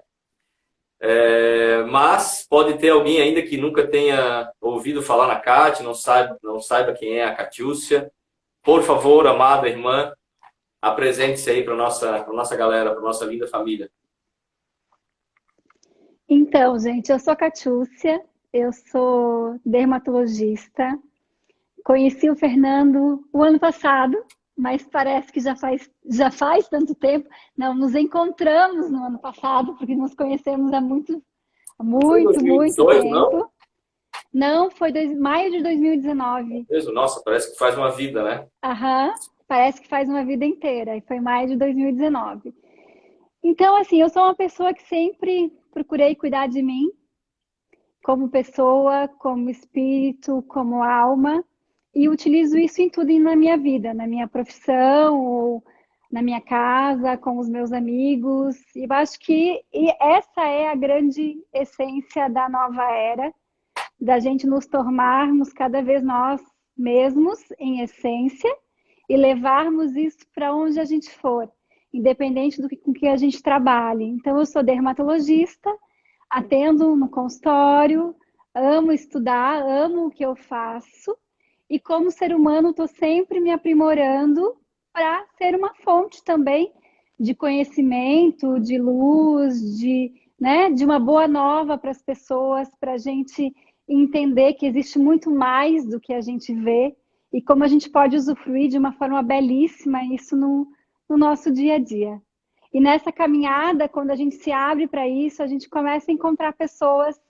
Mas pode ter alguém ainda que nunca tenha ouvido falar na Kati, não saiba quem é a Catiúcia. Por favor, amada irmã, apresente-se aí para nossa galera, para nossa linda família. Então, gente, eu sou a Catiúcia, eu sou dermatologista. Conheci o Fernando o ano passado, mas parece que já faz tanto tempo. Não, nos encontramos no ano passado, porque nos conhecemos há muito, Não foi muito, muito 2018, não? tempo. Não, foi maio de 2019. Mesmo? Nossa, parece que faz uma vida, né? Aham, parece que faz uma vida inteira, e foi maio de 2019. Então, assim, eu sou uma pessoa que sempre procurei cuidar de mim, como pessoa, como espírito, como alma, e utilizo isso em tudo na minha vida, na minha profissão, ou na minha casa, com os meus amigos. E eu acho que essa é a grande essência da nova era, da gente nos tornarmos cada vez nós mesmos, em essência, e levarmos isso para onde a gente for, independente com que a gente trabalhe. Então, eu sou dermatologista, atendo no consultório, amo estudar, amo o que eu faço, e como ser humano, estou sempre me aprimorando para ser uma fonte também de conhecimento, de luz, né, de uma boa nova para as pessoas, para a gente entender que existe muito mais do que a gente vê e como a gente pode usufruir de uma forma belíssima isso no nosso dia a dia. E nessa caminhada, quando a gente se abre para isso, a gente começa a encontrar pessoas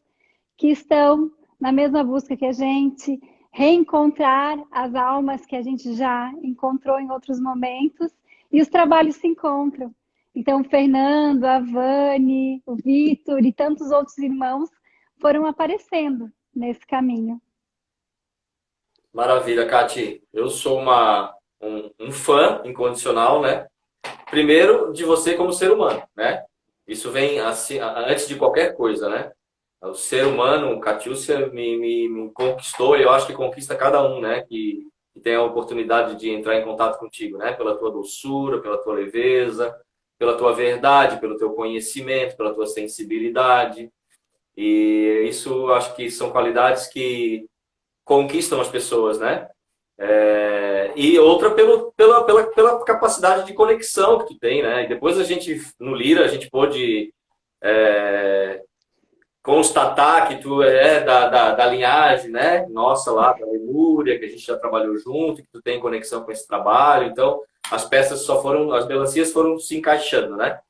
que estão na mesma busca que a gente, reencontrar as almas que a gente já encontrou em outros momentos, e os trabalhos se encontram. Então, o Fernando, a Vani, o Vitor e tantos outros irmãos foram aparecendo nesse caminho. Maravilha, Kati. Eu sou um fã incondicional, né? Primeiro, de você como ser humano, né? Isso vem assim, antes de qualquer coisa, né? O ser humano, Catiúcia, me conquistou e eu acho que conquista cada um, né? Que tem a oportunidade de entrar em contato contigo, né? Pela tua doçura, pela tua leveza, pela tua verdade, pelo teu conhecimento, pela tua sensibilidade. E isso eu acho que são qualidades que conquistam as pessoas, né? E outra pela capacidade de conexão que tu tem, né? E depois a gente, no Lira, a gente pôde constatar que tu é da linhagem, né? Nossa, lá da Lemúria, que a gente já trabalhou junto, que tu tem conexão com esse trabalho. Então, as melancias foram se encaixando, né?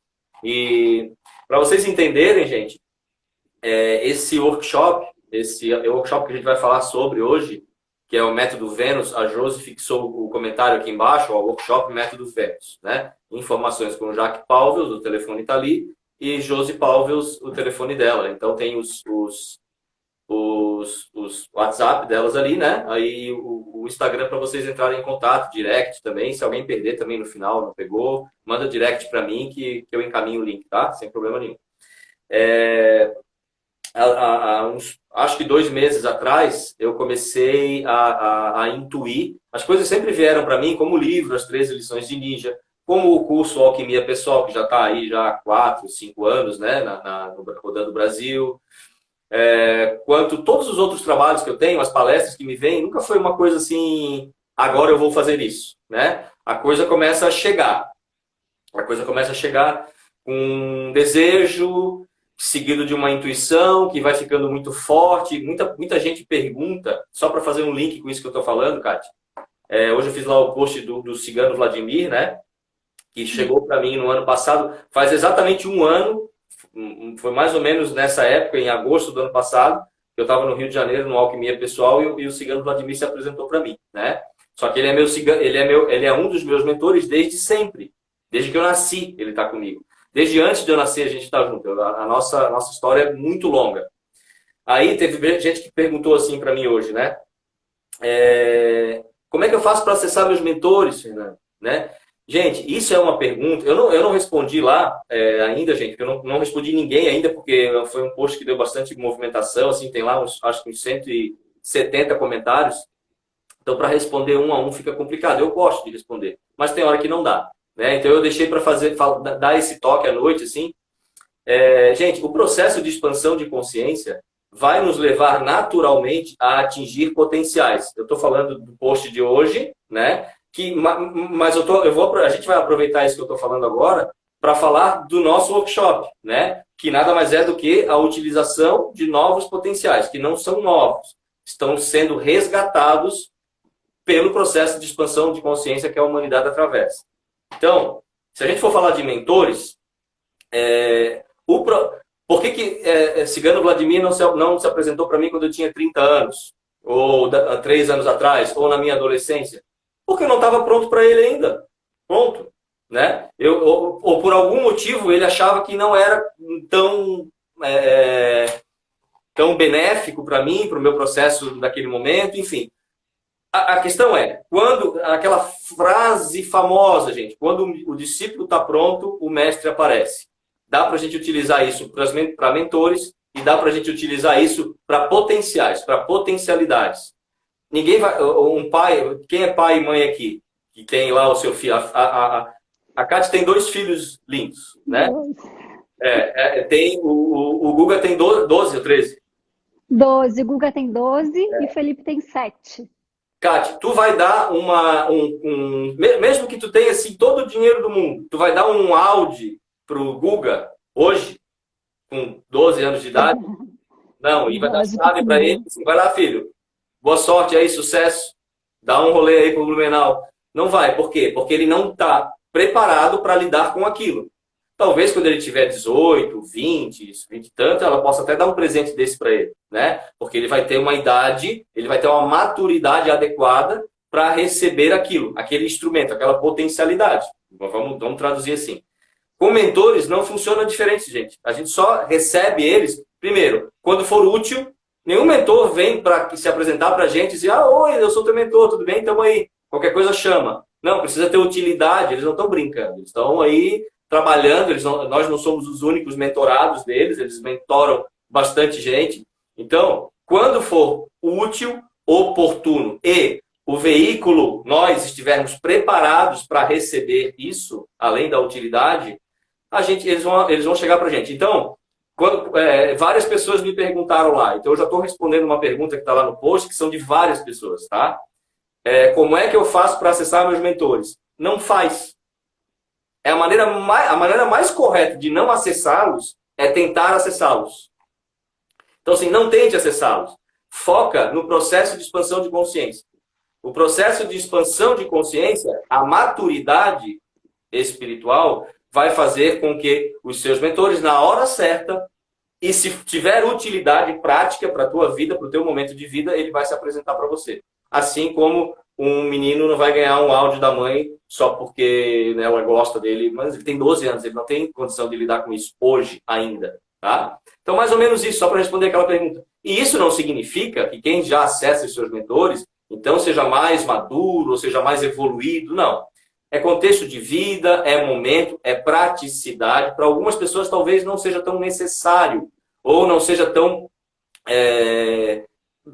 E para vocês entenderem, gente, esse workshop que a gente vai falar sobre hoje, que é o método Vênus. A Josi fixou o comentário aqui embaixo, ó, workshop método Vênus, né? Informações com Jaque Palvels, o telefone está ali, e Josi Palvels, o telefone dela. Então tem os WhatsApp delas ali, né? Aí o Instagram para vocês entrarem em contato, direct também. Se alguém perder também no final, não pegou, manda direct para mim que eu encaminho o link, tá? Sem problema nenhum. Acho que 2 meses atrás, eu comecei a intuir. As coisas sempre vieram para mim como o livro, As 13 Lições de Ninja, como o curso Alquimia Pessoal, que já está aí já há 4, 5 anos, né? Rodando o Brasil. Quanto todos os outros trabalhos que eu tenho, as palestras que me vêm, nunca foi uma coisa assim, agora eu vou fazer isso, né? A coisa começa a chegar. A coisa começa a chegar com um desejo, seguido de uma intuição que vai ficando muito forte. Muita gente pergunta, só para fazer um link com isso que eu estou falando, Kátia. Hoje eu fiz lá o post do cigano Vladimir, né? Que chegou para mim no ano passado, faz exatamente 1 ano. Foi mais ou menos nessa época, em agosto do ano passado, eu estava no Rio de Janeiro, no Alquimia Pessoal, e o cigano Vladimir se apresentou para mim, né? Só que ele é meu cigano, ele é um dos meus mentores desde sempre. Desde que eu nasci, ele está comigo. Desde antes de eu nascer, a gente está junto. A nossa história é muito longa. Aí teve gente que perguntou assim para mim hoje, né? Como é que eu faço para acessar meus mentores, Fernando? Né? Gente, isso é uma pergunta. Eu não respondi lá ainda, gente, porque eu não respondi ninguém ainda, porque foi um post que deu bastante movimentação, assim, tem lá acho que uns 170 comentários. Então, para responder um a um fica complicado. Eu gosto de responder, mas tem hora que não dá, né? Então, eu deixei para dar esse toque à noite, assim. Gente, o processo de expansão de consciência vai nos levar naturalmente a atingir potenciais. Eu estou falando do post de hoje, né? Mas a gente vai aproveitar isso que eu estou falando agora para falar do nosso workshop, né? Que nada mais é do que a utilização de novos potenciais, que não são novos, estão sendo resgatados pelo processo de expansão de consciência que a humanidade atravessa. Então, se a gente for falar de mentores, por que Cigano Vladimir não se apresentou para mim quando eu tinha 30 anos? Ou 3 anos atrás? Ou na minha adolescência? Porque eu não estava pronto para ele ainda. Pronto. Né? Ou por algum motivo ele achava que não era tão benéfico para mim, para o meu processo daquele momento, enfim. A questão é, quando aquela frase famosa, gente, quando o discípulo está pronto, o mestre aparece. Dá para a gente utilizar isso para mentores e dá para a gente utilizar isso para potenciais, para potencialidades. Ninguém vai. Um pai, quem é pai e mãe aqui? Que tem lá o seu filho. A Kátia tem 2 filhos lindos, né? Tem, o Guga tem 12 ou 13? 12. O Guga tem 12 e o Felipe tem 7. Kátia, tu vai dar mesmo que tu tenha assim, todo o dinheiro do mundo, tu vai dar um Audi pro Guga hoje, com 12 anos de idade? Não, e vai dar chave para ele. Assim, vai lá, filho. Boa sorte aí, sucesso. Dá um rolê aí pro Blumenau. Não vai. Por quê? Porque ele não está preparado para lidar com aquilo. Talvez quando ele tiver 18, 20 e tanto, ela possa até dar um presente desse para ele, né? Porque ele vai ter uma idade, ele vai ter uma maturidade adequada para receber aquilo, aquele instrumento, aquela potencialidade. Vamos traduzir assim. Com mentores não funciona diferente, gente. A gente só recebe eles, primeiro, quando for útil. Nenhum mentor vem para se apresentar para a gente e dizer: oi, eu sou teu mentor, tudo bem? Então aí, qualquer coisa chama. Não, precisa ter utilidade, eles não estão brincando. Eles estão aí trabalhando, nós não somos os únicos mentorados deles, eles mentoram bastante gente. Então, quando for útil, oportuno e o veículo, nós estivermos preparados para receber isso, além da utilidade, eles vão chegar para a gente. Então, várias pessoas me perguntaram lá, então eu já estou respondendo uma pergunta que está lá no post, que são de várias pessoas, tá? Como é que eu faço para acessar meus mentores? Não faz. A maneira mais correta de não acessá-los é tentar acessá-los. Então, assim, não tente acessá-los. Foca no processo de expansão de consciência. O processo de expansão de consciência, a maturidade espiritual, vai fazer com que os seus mentores, na hora certa, e se tiver utilidade prática para a tua vida, para o teu momento de vida, ele vai se apresentar para você. assim como um menino não vai ganhar um áudio da mãe só porque, né, ela gosta dele, mas ele tem 12 anos, ele não tem condição de lidar com isso hoje ainda, tá? Então, mais ou menos isso, só para responder aquela pergunta. E isso não significa que quem já acessa os seus mentores, então seja mais maduro, ou seja mais evoluído, não. É contexto de vida, é momento, é praticidade. Para algumas pessoas talvez não seja tão necessário, ou não seja tão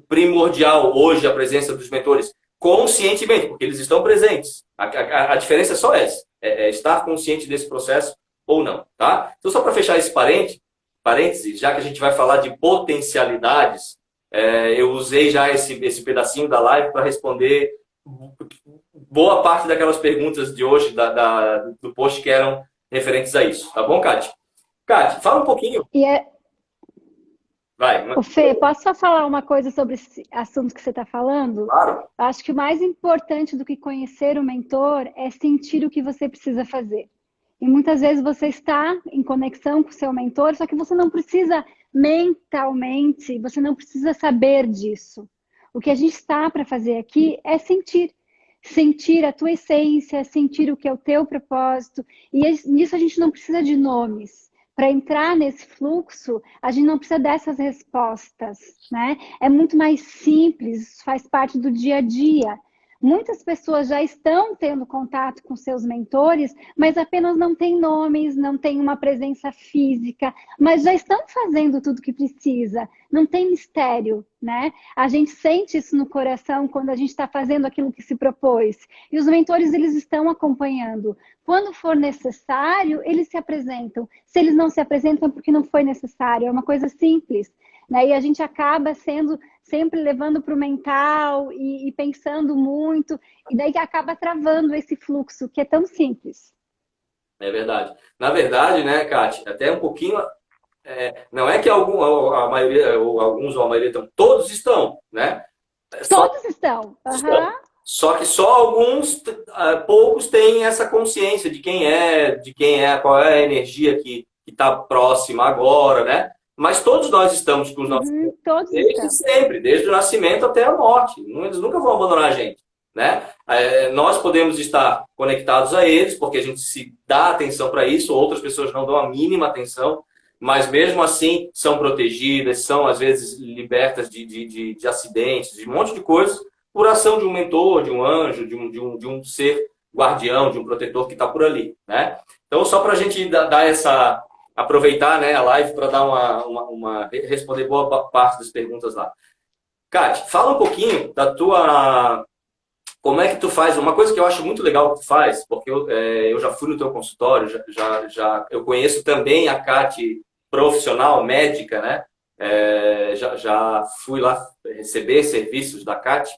primordial hoje a presença dos mentores conscientemente, porque eles estão presentes. A diferença é só essa, é estar consciente desse processo ou não, tá? Então, só para fechar esse parêntese, já que a gente vai falar de potencialidades, eu usei já esse pedacinho da live para responder boa parte daquelas perguntas de hoje, do post, que eram referentes a isso, tá bom, Kate? Kate, fala um pouquinho. Vai. Ô Fê, posso só falar uma coisa sobre esse assunto que você está falando? Claro. Eu acho que o mais importante do que conhecer o mentor é sentir o que você precisa fazer. E muitas vezes você está em conexão com o seu mentor, só que você não precisa mentalmente, você não precisa saber disso. O que a gente está para fazer aqui é sentir. Sentir a tua essência, sentir o que é o teu propósito. E nisso a gente não precisa de nomes. Para entrar nesse fluxo, a gente não precisa dessas respostas, né? É muito mais simples, faz parte do dia a dia. Muitas pessoas já estão tendo contato com seus mentores, mas apenas não têm nomes, não têm uma presença física, mas já estão fazendo tudo o que precisa. Não tem mistério, né? A gente sente isso no coração quando a gente está fazendo aquilo que se propôs. E os mentores, eles estão acompanhando. Quando for necessário, eles se apresentam. Se eles não se apresentam, é porque não foi necessário. É uma coisa simples, né? E a gente acaba sendo sempre levando para o mental e pensando muito, e daí que acaba travando esse fluxo, que é tão simples. É verdade. Na verdade, né, Kate, até um pouquinho. Não é que a maioria, ou alguns ou a maioria estão, todos estão, né? Todos estão. Estão. Só que só alguns, poucos têm essa consciência de quem é, qual é a energia que está próxima agora, né? Mas todos nós estamos com os nossos desde sempre, desde o nascimento até a morte. Eles nunca vão abandonar a gente, né? Nós podemos estar conectados a eles, porque a gente se dá atenção para isso, outras pessoas não dão a mínima atenção, mas mesmo assim são protegidas, são às vezes libertas de acidentes, de um monte de coisas, por ação de um mentor, de um anjo, de um ser guardião, de um protetor que está por ali, né? Então, só para a gente dar essa... aproveitar, né, a live para dar responder boa parte das perguntas lá. Kate, fala um pouquinho da tua... Como é que tu faz? Uma coisa que eu acho muito legal que tu faz, porque eu já fui no teu consultório, eu conheço também a Kate profissional, médica, né? Já fui lá receber serviços da Kate.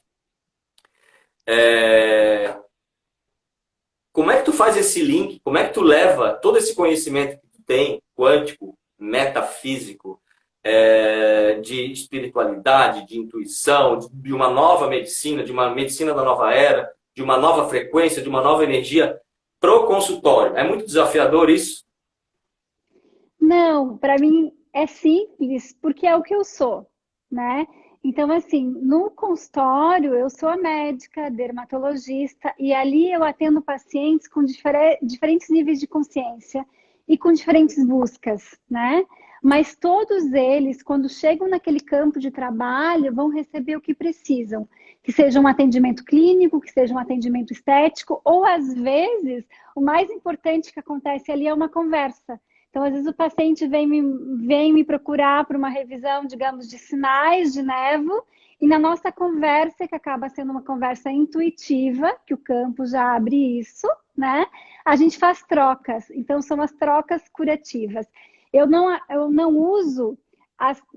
Como é que tu faz esse link? Como é que tu leva todo esse conhecimento que tu tem, quântico, metafísico, de espiritualidade, de intuição, de uma nova medicina, de uma medicina da nova era, de uma nova frequência, de uma nova energia, pro consultório? É muito desafiador isso? Não, para mim é simples, porque é o que eu sou, né? Então, assim, no consultório, eu sou a médica, dermatologista, e ali eu atendo pacientes com diferentes níveis de consciência e com diferentes buscas, né? Mas todos eles, quando chegam naquele campo de trabalho, vão receber o que precisam. Que seja um atendimento clínico, que seja um atendimento estético, ou às vezes, o mais importante que acontece ali é uma conversa. Então, às vezes o paciente vem me procurar para uma revisão, digamos, de sinais de névoa, e na nossa conversa, que acaba sendo uma conversa intuitiva, que o campo já abre isso, né? A gente faz trocas. Então, são as trocas curativas. Eu não uso,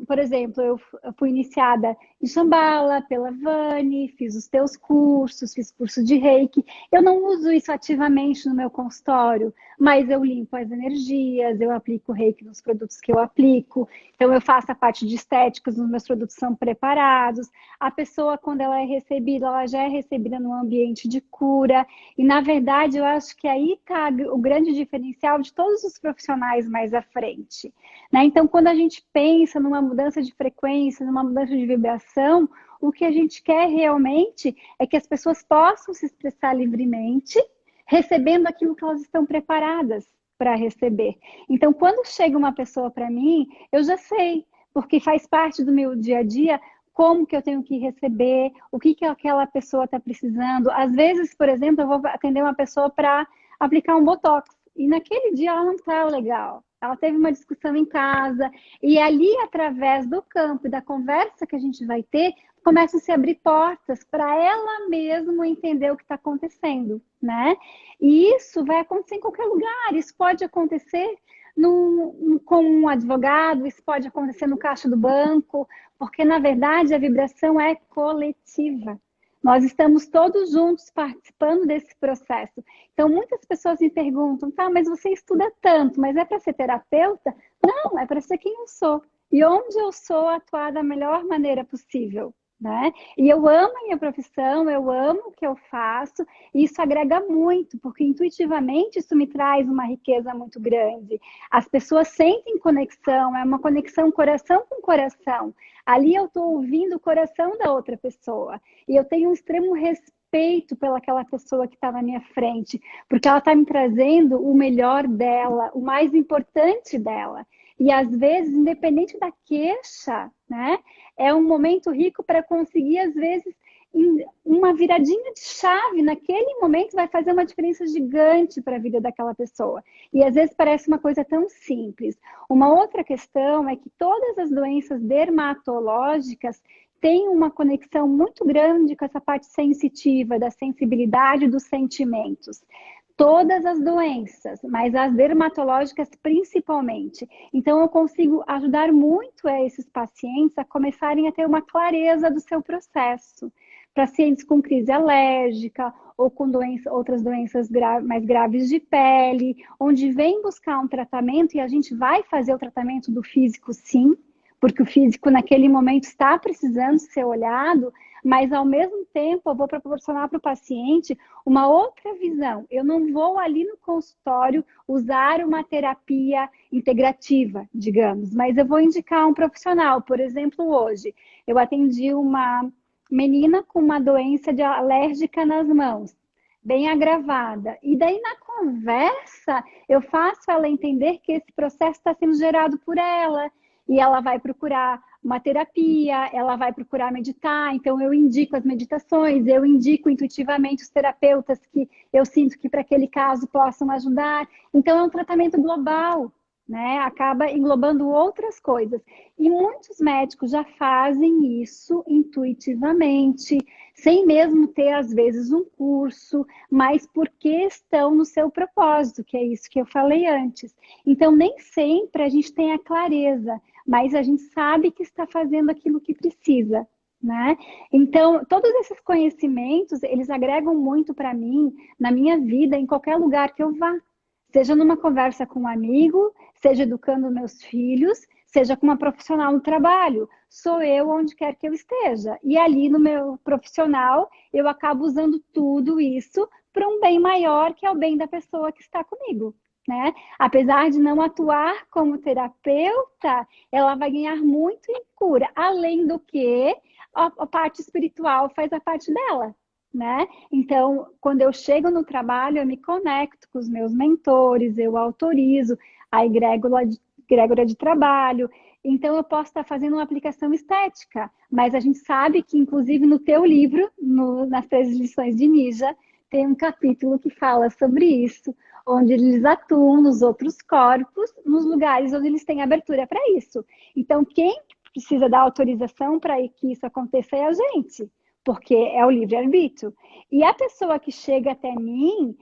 por exemplo, eu fui iniciada em Shambhala, pela Vani, fiz os teus cursos, fiz curso de Reiki. Eu não uso isso ativamente no meu consultório, mas eu limpo as energias, eu aplico Reiki nos produtos que eu aplico. Então, eu faço a parte de estéticos, os meus produtos são preparados. A pessoa, quando ela é recebida, ela já é recebida num ambiente de cura. E, na verdade, eu acho que aí está o grande diferencial de todos os profissionais mais à frente, né? Então, quando a gente pensa numa mudança de frequência, numa mudança de vibração, O que a gente quer realmente é que as pessoas possam se expressar livremente, recebendo aquilo que elas estão preparadas para receber. Então, quando chega uma pessoa para mim, eu já sei, porque faz parte do meu dia a dia, como que eu tenho que receber, o que que aquela pessoa está precisando. Às vezes, por exemplo, eu vou atender uma pessoa para aplicar um botox, e naquele dia ela não está legal. Ela teve uma discussão em casa, e ali, através do campo e da conversa que a gente vai ter, começam a se abrir portas para ela mesma entender o que está acontecendo, né? E isso vai acontecer em qualquer lugar. Isso pode acontecer com um advogado, isso pode acontecer no caixa do banco, porque, na verdade, a vibração é coletiva. Nós estamos todos juntos participando desse processo. Então, muitas pessoas me perguntam, tá, mas você estuda tanto, mas é para ser terapeuta? Não, é para ser quem eu sou. E onde eu sou, atuar da melhor maneira possível, né? E eu amo a minha profissão, eu amo o que eu faço, e isso agrega muito, porque intuitivamente isso me traz uma riqueza muito grande. As pessoas sentem conexão, é uma conexão coração com coração. Ali eu estou ouvindo o coração da outra pessoa, e eu tenho um extremo respeito pelaquela pessoa que está na minha frente, porque ela está me trazendo o melhor dela, o mais importante dela. E às vezes, independente da queixa, né? É um momento rico para conseguir, às vezes, uma viradinha de chave naquele momento vai fazer uma diferença gigante para a vida daquela pessoa. E às vezes parece uma coisa tão simples. Uma outra questão é que todas as doenças dermatológicas têm uma conexão muito grande com essa parte sensitiva, da sensibilidade dos sentimentos. Todas as doenças, mas as dermatológicas principalmente. Então, eu consigo ajudar muito esses pacientes a começarem a ter uma clareza do seu processo. Pacientes com crise alérgica ou com outras doenças mais graves de pele, onde vem buscar um tratamento e a gente vai fazer o tratamento do físico, sim, porque o físico naquele momento está precisando ser olhado, mas ao mesmo tempo eu vou proporcionar para o paciente uma outra visão. Eu não vou ali no consultório usar uma terapia integrativa, digamos, mas eu vou indicar um profissional. Por exemplo, hoje eu atendi uma menina com uma doença alérgica nas mãos, bem agravada. E daí na conversa eu faço ela entender que esse processo está sendo gerado por ela. E ela vai procurar uma terapia, ela vai procurar meditar, então eu indico as meditações, eu indico intuitivamente os terapeutas que eu sinto que para aquele caso possam ajudar. Então é um tratamento global, né? Acaba englobando outras coisas. E muitos médicos já fazem isso intuitivamente, sem mesmo ter, às vezes, um curso, mas porque estão no seu propósito, que é isso que eu falei antes. Então, nem sempre a gente tem a clareza, mas a gente sabe que está fazendo aquilo que precisa, né? Então, todos esses conhecimentos, eles agregam muito para mim, na minha vida, em qualquer lugar que eu vá. Seja numa conversa com um amigo, seja educando meus filhos, seja com uma profissional no trabalho. Sou eu onde quer que eu esteja. E ali no meu profissional, eu acabo usando tudo isso para um bem maior, que é o bem da pessoa que está comigo, né? Apesar de não atuar como terapeuta, ela vai ganhar muito em cura, além do que a parte espiritual faz a parte dela, né? Então, quando eu chego no trabalho, eu me conecto com os meus mentores, eu autorizo a egrégora de trabalho. Então, eu posso estar fazendo uma aplicação estética, mas a gente sabe que, inclusive, no teu livro, nas 13 lições de Nija, tem um capítulo que fala sobre isso, onde eles atuam nos outros corpos, nos lugares onde eles têm abertura para isso. Então, quem precisa dar autorização para que isso aconteça é a gente, porque é o livre-arbítrio. E a pessoa que chega até mim,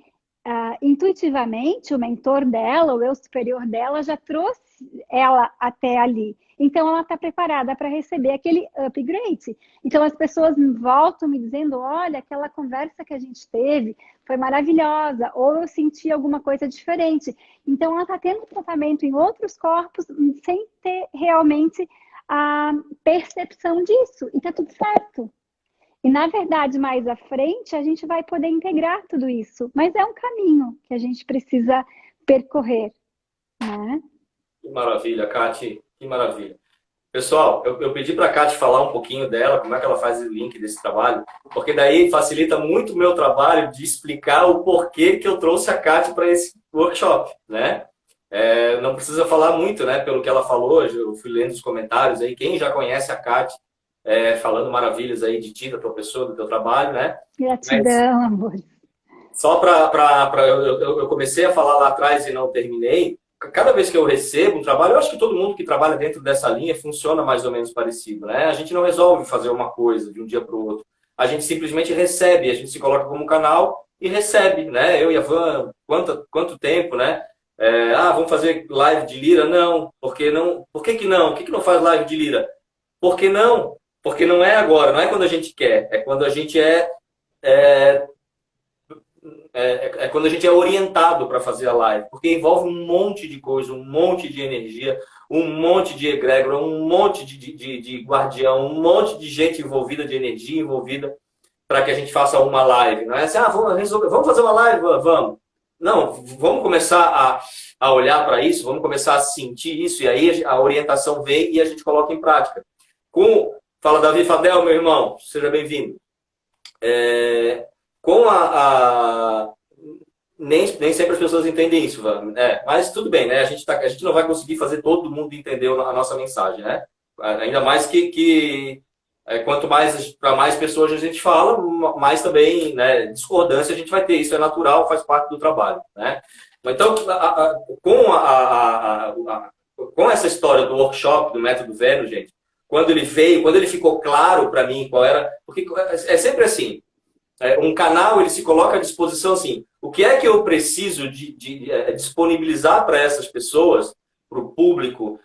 intuitivamente, o mentor dela, o eu superior dela, já trouxe ela até ali. Então, ela está preparada para receber aquele upgrade. Então, as pessoas voltam me dizendo, olha, aquela conversa que a gente teve foi maravilhosa, ou eu senti alguma coisa diferente. Então, ela está tendo tratamento em outros corpos sem ter realmente a percepção disso. E está tudo certo. E, na verdade, mais à frente, a gente vai poder integrar tudo isso. Mas é um caminho que a gente precisa percorrer, né? Que maravilha, Kati, que maravilha. Pessoal, eu pedi para a Kátia falar um pouquinho dela, como é que ela faz o link desse trabalho, porque daí facilita muito o meu trabalho de explicar o porquê que eu trouxe a Kátia para esse workshop, né? Não precisa falar muito, né? Pelo que ela falou, eu fui lendo os comentários aí, quem já conhece a Kátia, falando maravilhas aí de ti, da tua pessoa, do teu trabalho, né? Gratidão, amor. Só eu comecei a falar lá atrás e não terminei. Cada vez que eu recebo um trabalho, eu acho que todo mundo que trabalha dentro dessa linha funciona mais ou menos parecido, né? A gente não resolve fazer uma coisa de um dia para o outro. A gente simplesmente recebe, a gente se coloca como canal e recebe, né? Eu e a Van, quanto tempo, né? Vamos fazer live de lira? Não. Por que não? Por que não? Por que não faz live de lira? Por que não? Porque não é agora, não é quando a gente quer, é quando a gente quando a gente é orientado para fazer a live, porque envolve um monte de coisa, um monte de energia, um monte de egrégora, um monte de guardião, um monte de gente envolvida, de energia envolvida, para que a gente faça uma live. Não é assim, vamos fazer uma live, vamos. Não, vamos começar a olhar para isso, vamos começar a sentir isso, e aí a orientação vem e a gente coloca em prática. Fala, Davi Fadel, meu irmão, seja bem-vindo. Nem sempre as pessoas entendem isso, mas tudo bem, né? A gente não vai conseguir fazer todo mundo entender a nossa mensagem, né? Ainda mais que quanto mais para mais pessoas a gente fala, mais também, né, discordância a gente vai ter. Isso é natural, faz parte do trabalho, né? Então, com essa história do workshop, do método Vênus, gente, quando ele ficou claro para mim qual era, porque é sempre assim. Um canal, ele se coloca à disposição assim, o que é que eu preciso de disponibilizar para essas pessoas, para o público,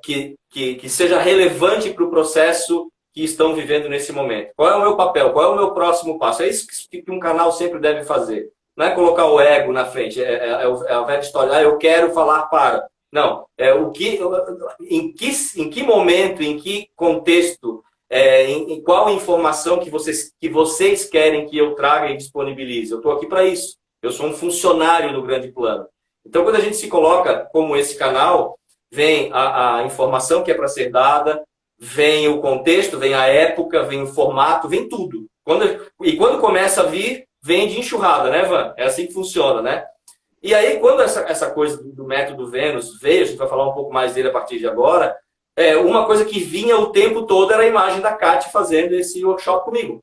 que seja relevante para o processo que estão vivendo nesse momento? Qual é o meu papel? Qual é o meu próximo passo? É isso que um canal sempre deve fazer. Não é colocar o ego na frente, a velha história, eu quero falar para. Não, em que momento, em que contexto, em qual informação que vocês querem que eu traga e disponibilize. Eu estou aqui para isso. Eu sou um funcionário do grande plano. Então, quando a gente se coloca como esse canal, vem a informação que é para ser dada, vem o contexto, vem a época, vem o formato, vem tudo. Quando começa a vir, vem de enxurrada, né, Van? É assim que funciona, né? E aí, quando essa coisa do método Vênus veio, a gente vai falar um pouco mais dele a partir de agora, uma coisa que vinha o tempo todo era a imagem da Kátia fazendo esse workshop comigo,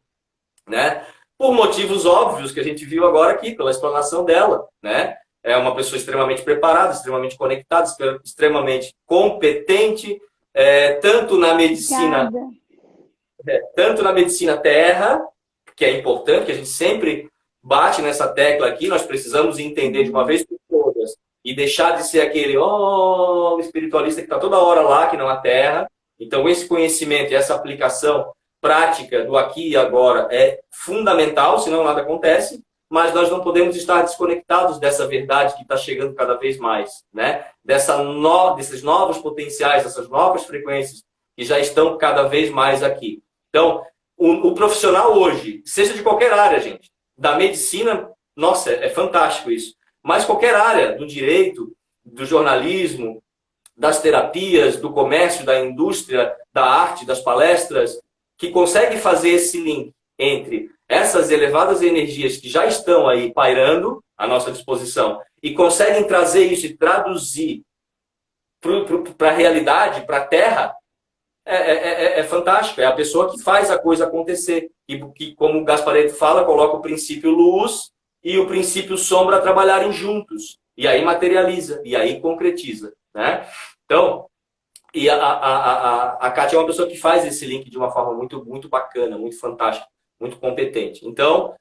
né? Por motivos óbvios que a gente viu agora aqui, pela explanação dela, né? É uma pessoa extremamente preparada, extremamente conectada, extremamente competente, tanto na medicina terra, que é importante, que a gente sempre bate nessa tecla aqui, nós precisamos entender de uma vez por todas e deixar de ser aquele espiritualista que está toda hora lá, que não a terra. Então, esse conhecimento e essa aplicação prática do aqui e agora é fundamental, senão nada acontece, mas nós não podemos estar desconectados dessa verdade que está chegando cada vez mais, né? Desses novos potenciais, dessas novas frequências que já estão cada vez mais aqui. Então, o profissional hoje, seja de qualquer área, gente, da medicina, nossa, é fantástico isso, mas qualquer área, do direito, do jornalismo, das terapias, do comércio, da indústria, da arte, das palestras, que consegue fazer esse link entre essas elevadas energias que já estão aí pairando à nossa disposição e conseguem trazer isso e traduzir para a realidade, para a Terra, é fantástico. É a pessoa que faz a coisa acontecer. E que, como o Gasparetto fala, coloca o princípio luz e o princípio sombra trabalharem juntos. E aí materializa, e aí concretiza, né? Então, e a Kátia é uma pessoa que faz esse link de uma forma muito, muito bacana, muito fantástica, muito competente. Então,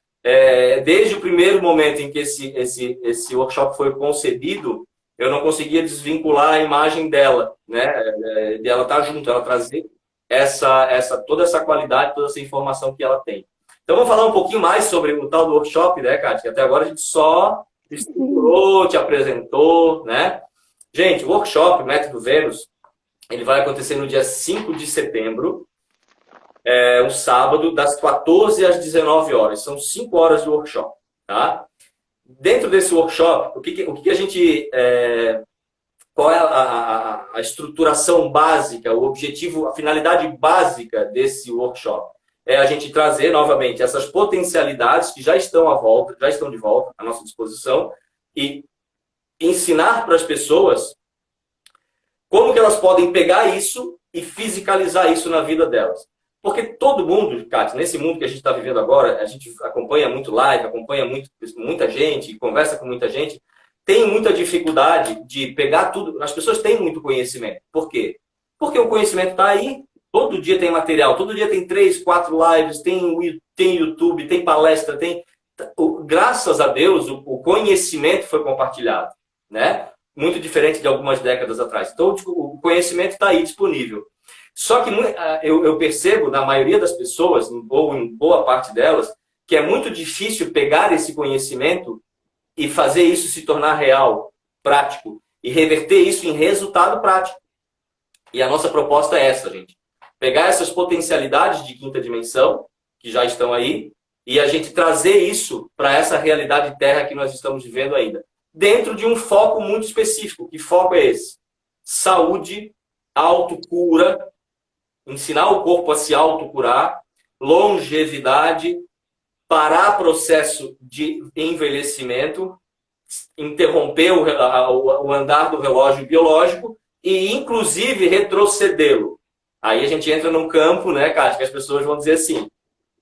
desde o primeiro momento em que esse workshop foi concebido, eu não conseguia desvincular a imagem dela, né? De ela estar junto, ela trazer toda essa qualidade, toda essa informação que ela tem. Então, vamos falar um pouquinho mais sobre o tal do workshop, né, Kátia? Que até agora a gente só estruturou, te apresentou, né? Gente, o workshop, o Método Vênus, ele vai acontecer no dia 5 de setembro, um sábado, das 14 às 19 horas. São 5 horas de workshop, tá? Dentro desse workshop, qual é a estruturação básica, o objetivo, a finalidade básica desse workshop? É a gente trazer novamente essas potencialidades que já estão à volta, já estão de volta à nossa disposição e ensinar para as pessoas como que elas podem pegar isso e fisicalizar isso na vida delas. Porque todo mundo, Kátia, nesse mundo que a gente está vivendo agora, a gente acompanha muito live, acompanha muita gente, conversa com muita gente, tem muita dificuldade de pegar tudo. As pessoas têm muito conhecimento. Por quê? Porque o conhecimento está aí. Todo dia tem material, todo dia tem 3, 4 lives, tem YouTube, tem palestra, graças a Deus, o conhecimento foi compartilhado, né? Muito diferente de algumas décadas atrás. Então, o conhecimento está aí disponível. Só que eu percebo, na maioria das pessoas, ou em boa parte delas, que é muito difícil pegar esse conhecimento e fazer isso se tornar real, prático, e reverter isso em resultado prático. E a nossa proposta é essa, gente. Pegar essas potencialidades de quinta dimensão, que já estão aí, e a gente trazer isso para essa realidade terra que nós estamos vivendo ainda. Dentro de um foco muito específico. Que foco é esse? Saúde, autocura, ensinar o corpo a se autocurar, longevidade, parar processo de envelhecimento, interromper o andar do relógio biológico e, inclusive, retrocedê-lo. Aí a gente entra num campo, né, Kátia, que as pessoas vão dizer assim.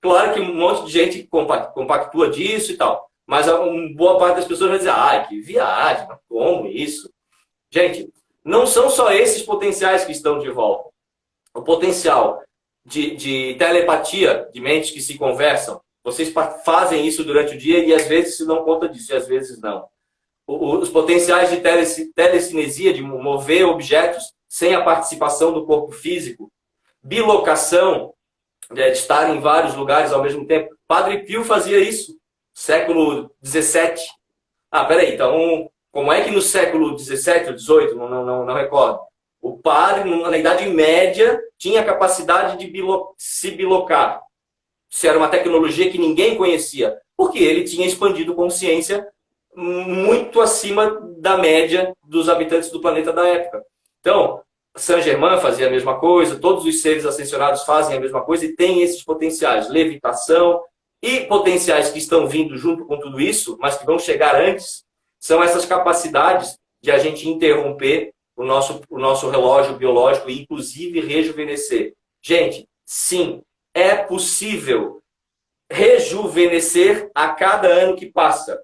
Claro que um monte de gente compactua disso e tal, mas uma boa parte das pessoas vai dizer, que viagem, como isso? Gente, não são só esses potenciais que estão de volta. O potencial de telepatia, de mentes que se conversam, vocês fazem isso durante o dia e às vezes se dão conta disso, e às vezes não. Os potenciais de telecinesia, de mover objetos sem a participação do corpo físico. Bilocação, de estar em vários lugares ao mesmo tempo. Padre Pio fazia isso, século XVII. Peraí, então, como é que no século XVII ou XVIII, não recordo, o padre, na Idade Média, tinha a capacidade de se bilocar? Se era uma tecnologia que ninguém conhecia, porque ele tinha expandido consciência muito acima da média dos habitantes do planeta da época. Então, Saint-Germain fazia a mesma coisa, todos os seres ascensionados fazem a mesma coisa e tem esses potenciais, levitação e potenciais que estão vindo junto com tudo isso, mas que vão chegar antes, são essas capacidades de a gente interromper o nosso relógio biológico e, inclusive, rejuvenescer. Gente, sim, é possível rejuvenescer a cada ano que passa.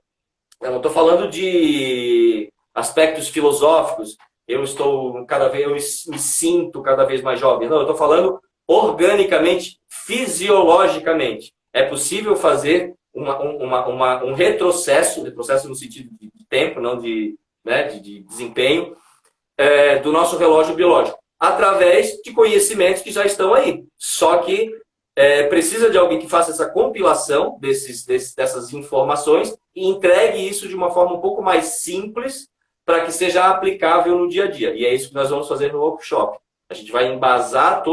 Eu não estou falando de aspectos filosóficos, eu me sinto cada vez mais jovem. Não, eu estou falando organicamente, fisiologicamente. É possível fazer um retrocesso no sentido de tempo, não de desempenho, do nosso relógio biológico, através de conhecimentos que já estão aí. Só que precisa de alguém que faça essa compilação dessas informações e entregue isso de uma forma um pouco mais simples para que seja aplicável no dia a dia. E é isso que nós vamos fazer no workshop. A gente vai embasar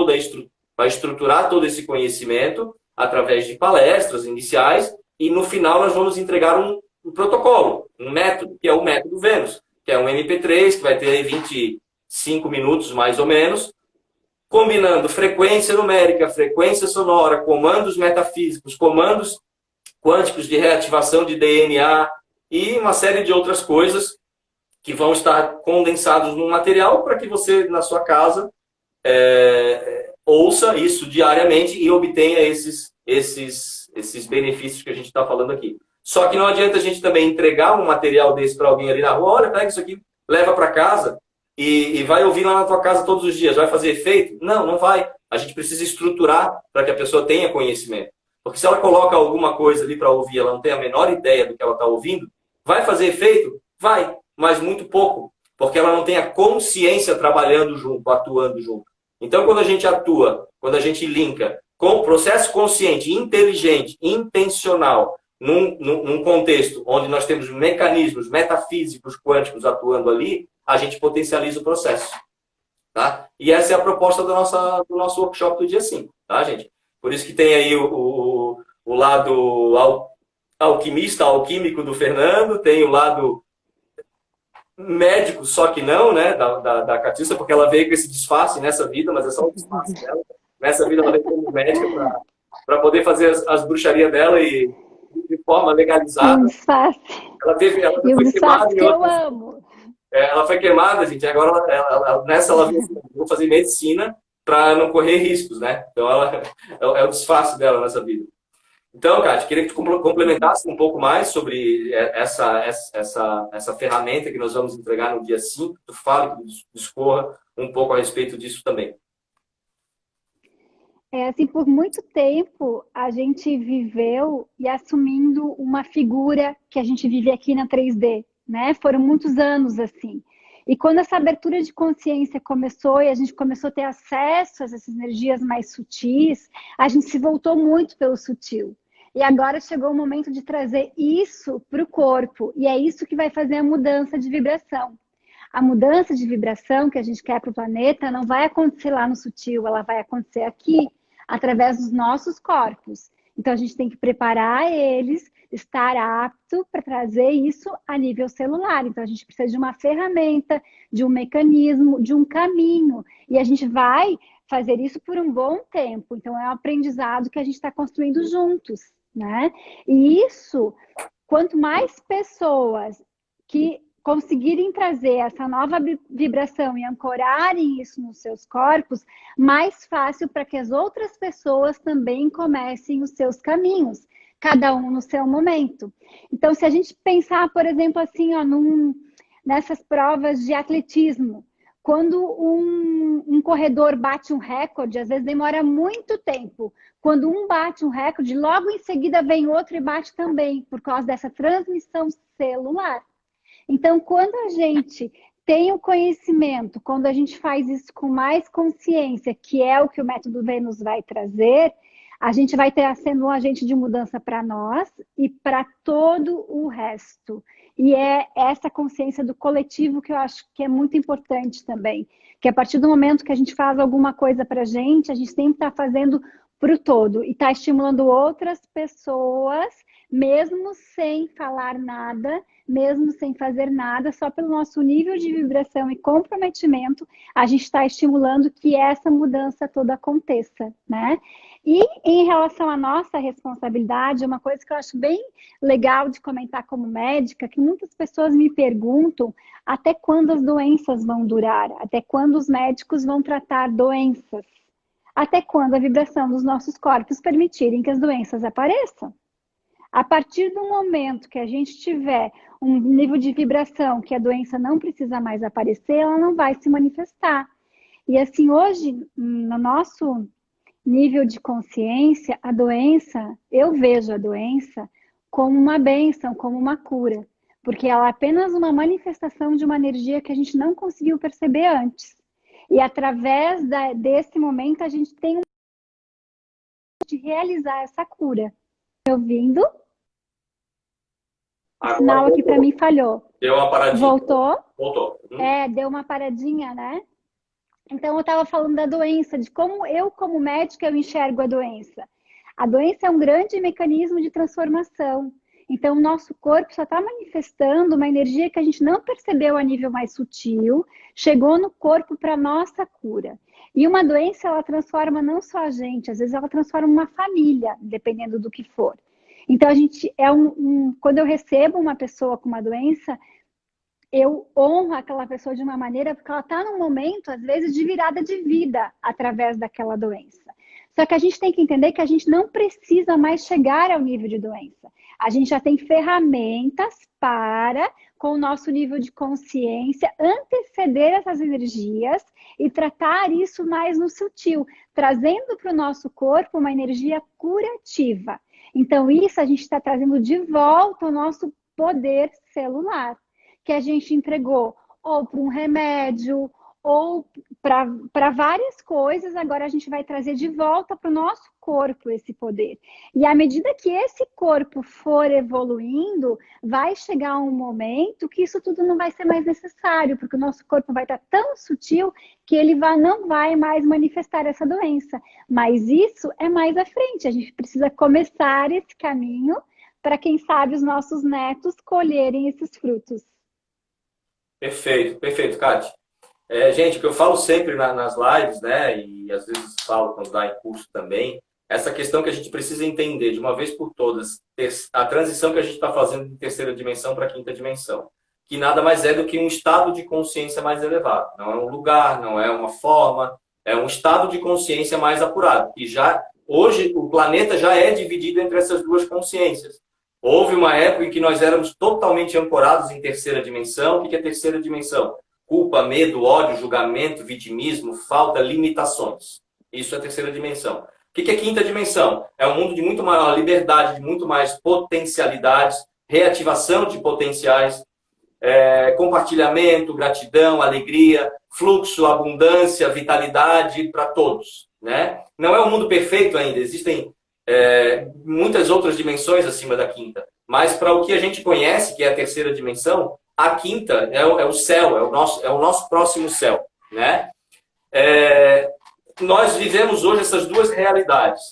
vai estruturar todo esse conhecimento através de palestras iniciais e no final nós vamos entregar um protocolo, um método, que é o método Vênus, que é um MP3 que vai ter 25 minutos mais ou menos, combinando frequência numérica, frequência sonora, comandos metafísicos, comandos quânticos de reativação de DNA e uma série de outras coisas que vão estar condensados num material para que você, na sua casa, ouça isso diariamente e obtenha esses benefícios que a gente está falando aqui. Só que não adianta a gente também entregar um material desse para alguém ali na rua, olha, pega isso aqui, leva para casa e vai ouvir lá na tua casa todos os dias. Vai fazer efeito? Não, não vai. A gente precisa estruturar para que a pessoa tenha conhecimento. Porque se ela coloca alguma coisa ali para ouvir, ela não tem a menor ideia do que ela está ouvindo, vai fazer efeito? Vai, mas muito pouco. Porque ela não tem a consciência trabalhando junto, atuando junto. Então, quando a gente atua, quando a gente linka com o processo consciente, inteligente, intencional, num contexto onde nós temos mecanismos metafísicos quânticos atuando ali, a gente potencializa o processo. Tá? E essa é a proposta do nosso workshop do dia 5. Tá, gente? Por isso que tem aí o lado alquimista, alquímico do Fernando, tem o lado médico, só que não, né, da Catiça, porque ela veio com esse disfarce nessa vida, mas é só um disfarce dela. Nessa vida ela veio como médica para poder fazer as bruxarias dela e de forma E um legalizada. disfarce. Ela E um foi queimada disfarce em que eu outras. amo. Ela foi queimada, gente. Agora nessa ela viu assim, vou fazer medicina para não correr riscos, né? Então é o disfarce dela nessa vida. Então, Kátia, queria que tu complementasse um pouco mais sobre essa ferramenta que nós vamos entregar no dia 5. Tu fale, que tu discorra um pouco a respeito disso também. É assim, por muito tempo a gente viveu e assumindo uma figura que a gente vive aqui na 3D, né? Foram muitos anos assim. E quando essa abertura de consciência começou e a gente começou a ter acesso a essas energias mais sutis, a gente se voltou muito pelo sutil. E agora chegou o momento de trazer isso para o corpo. E é isso que vai fazer a mudança de vibração. A mudança de vibração que a gente quer para o planeta não vai acontecer lá no sutil, ela vai acontecer aqui, através dos nossos corpos. Então a gente tem que preparar eles, estar apto para trazer isso a nível celular. Então a gente precisa de uma ferramenta, de um mecanismo, de um caminho. E a gente vai fazer isso por um bom tempo. Então é um aprendizado que a gente está construindo juntos, né? E isso, quanto mais pessoas que conseguirem trazer essa nova vibração e ancorarem isso nos seus corpos, mais fácil para que as outras pessoas também comecem os seus caminhos, cada um no seu momento. Então, se a gente pensar, por exemplo, assim, ó, nessas provas de atletismo, quando um corredor bate um recorde, às vezes demora muito tempo. Quando um bate um recorde, logo em seguida vem outro e bate também, por causa dessa transmissão celular. Então, quando a gente tem o conhecimento, quando a gente faz isso com mais consciência, que é o que o método Vênus vai trazer, a gente vai ter sendo um agente de mudança para nós e para todo o resto. E é essa consciência do coletivo que eu acho que é muito importante também. Que a partir do momento que a gente faz alguma coisa para a gente sempre está fazendo para o todo e está estimulando outras pessoas, mesmo sem falar nada, mesmo sem fazer nada, só pelo nosso nível de vibração e comprometimento, a gente está estimulando que essa mudança toda aconteça, né? E em relação à nossa responsabilidade, uma coisa que eu acho bem legal de comentar como médica, que muitas pessoas me perguntam até quando as doenças vão durar, até quando os médicos vão tratar doenças, até quando a vibração dos nossos corpos permitirem que as doenças apareçam. A partir do momento que a gente tiver um nível de vibração que a doença não precisa mais aparecer, ela não vai se manifestar. E assim, hoje, no nosso nível de consciência, a doença, eu vejo a doença como uma bênção, como uma cura. Porque ela é apenas uma manifestação de uma energia que a gente não conseguiu perceber antes. E através desse momento, a gente tem um de realizar essa cura. Me ouvindo? O Agora sinal aqui para voltou. mim falhou. Deu uma paradinha. Voltou? Voltou. Deu uma paradinha, né? Então eu estava falando da doença, de como eu, como médica, eu enxergo a doença. A doença é um grande mecanismo de transformação. Então, o nosso corpo só está manifestando uma energia que a gente não percebeu a nível mais sutil, chegou no corpo para nossa cura. E uma doença, ela transforma não só a gente, às vezes ela transforma uma família, dependendo do que for. Então, a gente quando eu recebo uma pessoa com uma doença, eu honro aquela pessoa de uma maneira porque ela está num momento, às vezes, de virada de vida através daquela doença. Só que a gente tem que entender que a gente não precisa mais chegar ao nível de doença. A gente já tem ferramentas para, com o nosso nível de consciência, anteceder essas energias e tratar isso mais no sutil, trazendo para o nosso corpo uma energia curativa. Então, isso a gente está trazendo de volta o nosso poder celular que a gente entregou ou para um remédio ou para várias coisas, agora a gente vai trazer de volta para o nosso corpo esse poder. E à medida que esse corpo for evoluindo, vai chegar um momento que isso tudo não vai ser mais necessário, porque o nosso corpo vai estar tão sutil que ele não vai mais manifestar essa doença. Mas isso é mais à frente, a gente precisa começar esse caminho para, quem sabe, os nossos netos colherem esses frutos. Perfeito, perfeito, Kati. Gente, o que eu falo sempre nas lives, né, e às vezes falo quando dá em curso também, essa questão que a gente precisa entender de uma vez por todas, a transição que a gente está fazendo de terceira dimensão para quinta dimensão, que nada mais é do que um estado de consciência mais elevado. Não é um lugar, não é uma forma, é um estado de consciência mais apurado. E já hoje o planeta já é dividido entre essas duas consciências. Houve uma época em que nós éramos totalmente ancorados em terceira dimensão. O que é terceira dimensão? Culpa, medo, ódio, julgamento, vitimismo, falta, limitações. Isso é terceira dimensão. O que é quinta dimensão? É um mundo de muito maior liberdade, de muito mais potencialidades, reativação de potenciais, compartilhamento, gratidão, alegria, fluxo, abundância, vitalidade para todos, né? Não é um mundo perfeito ainda, existem muitas outras dimensões acima da quinta, mas para o que a gente conhece, que é a terceira dimensão, a quinta é o céu, é o nosso próximo céu, né? Nós vivemos hoje essas duas realidades.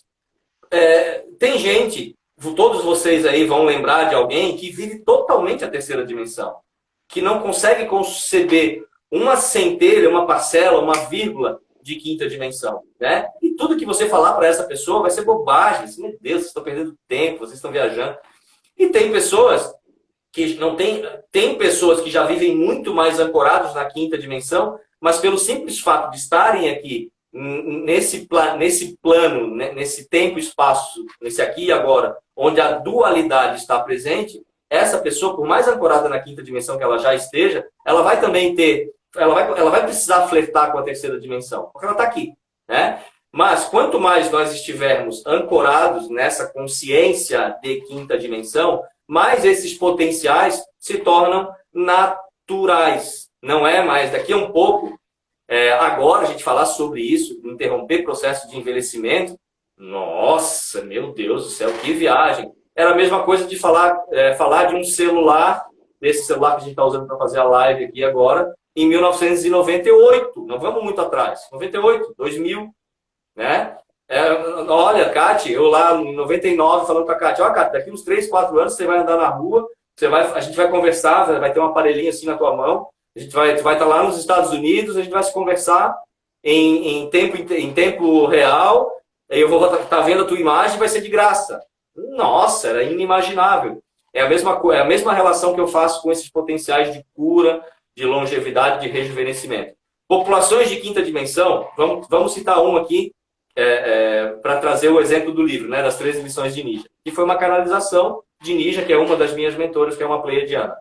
Tem gente, todos vocês aí vão lembrar de alguém que vive totalmente a terceira dimensão, que não consegue conceber uma centelha, uma parcela, uma vírgula de quinta dimensão, né? E tudo que você falar para essa pessoa vai ser bobagem. Assim, meu Deus, vocês estão perdendo tempo, vocês estão viajando. E tem pessoas que não tem pessoas que já vivem muito mais ancorados na quinta dimensão, mas pelo simples fato de estarem aqui nesse plano, né, nesse tempo e espaço, nesse aqui e agora, onde a dualidade está presente, essa pessoa, por mais ancorada na quinta dimensão que ela já esteja, ela vai também ela vai precisar flertar com a terceira dimensão, porque ela está aqui, né? Mas quanto mais nós estivermos ancorados nessa consciência de quinta dimensão, mais esses potenciais se tornam naturais. Não é mais daqui a um pouco, agora a gente falar sobre isso, interromper processo de envelhecimento. Nossa, meu Deus do céu, que viagem! Era a mesma coisa de falar de um celular, desse celular que a gente está usando para fazer a live aqui agora, em 1998. Não vamos muito atrás. 98, 2000, né? Olha, Kati, eu lá em 99 falando com a Kati, ó, Kati, daqui uns 3, 4 anos você vai andar na rua, a gente vai conversar, vai ter um aparelhinho assim na tua mão, tu vai estar lá nos Estados Unidos, a gente vai se conversar em tempo real, eu vou estar vendo a tua imagem, vai ser de graça. Nossa, era inimaginável. É a mesma relação que eu faço com esses potenciais de cura, de longevidade, de rejuvenescimento. Populações de quinta dimensão, vamos citar um aqui, para trazer o exemplo do livro, né, das 13 lições de Nija, que foi uma canalização de Nija, que é uma das minhas mentoras, que é uma pleiadiana.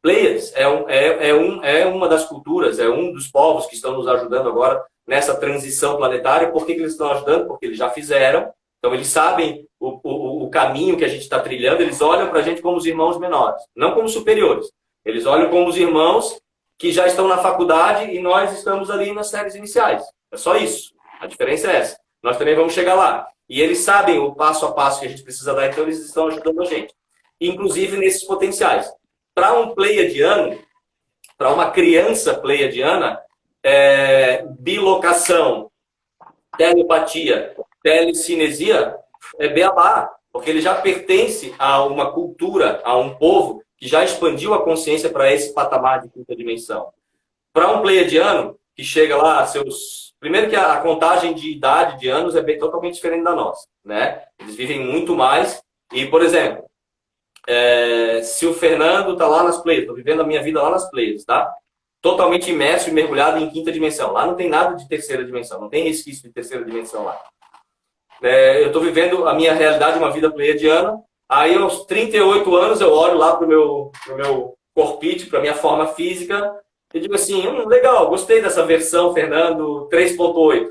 Pleiades é uma das culturas, é um dos povos que estão nos ajudando agora nessa transição planetária. Por que eles estão ajudando? Porque eles já fizeram, então eles sabem o caminho que a gente está trilhando, eles olham para a gente como os irmãos menores, não como superiores. Eles olham como os irmãos que já estão na faculdade e nós estamos ali nas séries iniciais. É só isso. A diferença é essa. Nós também vamos chegar lá. E eles sabem o passo a passo que a gente precisa dar, então eles estão ajudando a gente. Inclusive nesses potenciais. Para um pleiadiano, para uma criança pleiadiana, bilocação, telepatia, telecinesia é beabá, porque ele já pertence a uma cultura, a um povo que já expandiu a consciência para esse patamar de quinta dimensão. Para um pleiadiano, que chega lá, primeiro que a contagem de idade de anos é totalmente diferente da nossa, né? Eles vivem muito mais. E, por exemplo, se o Fernando está lá nas Pleiades, estou vivendo a minha vida lá nas Pleiades, tá? Totalmente imerso e mergulhado em quinta dimensão. Lá não tem nada de terceira dimensão, não tem resquício de terceira dimensão lá. Eu estou vivendo a minha realidade, uma vida pleiadiana. Aí, aos 38 anos, eu olho lá para o meu corpite, para a minha forma física, e digo assim, legal, gostei dessa versão, Fernando 3.8.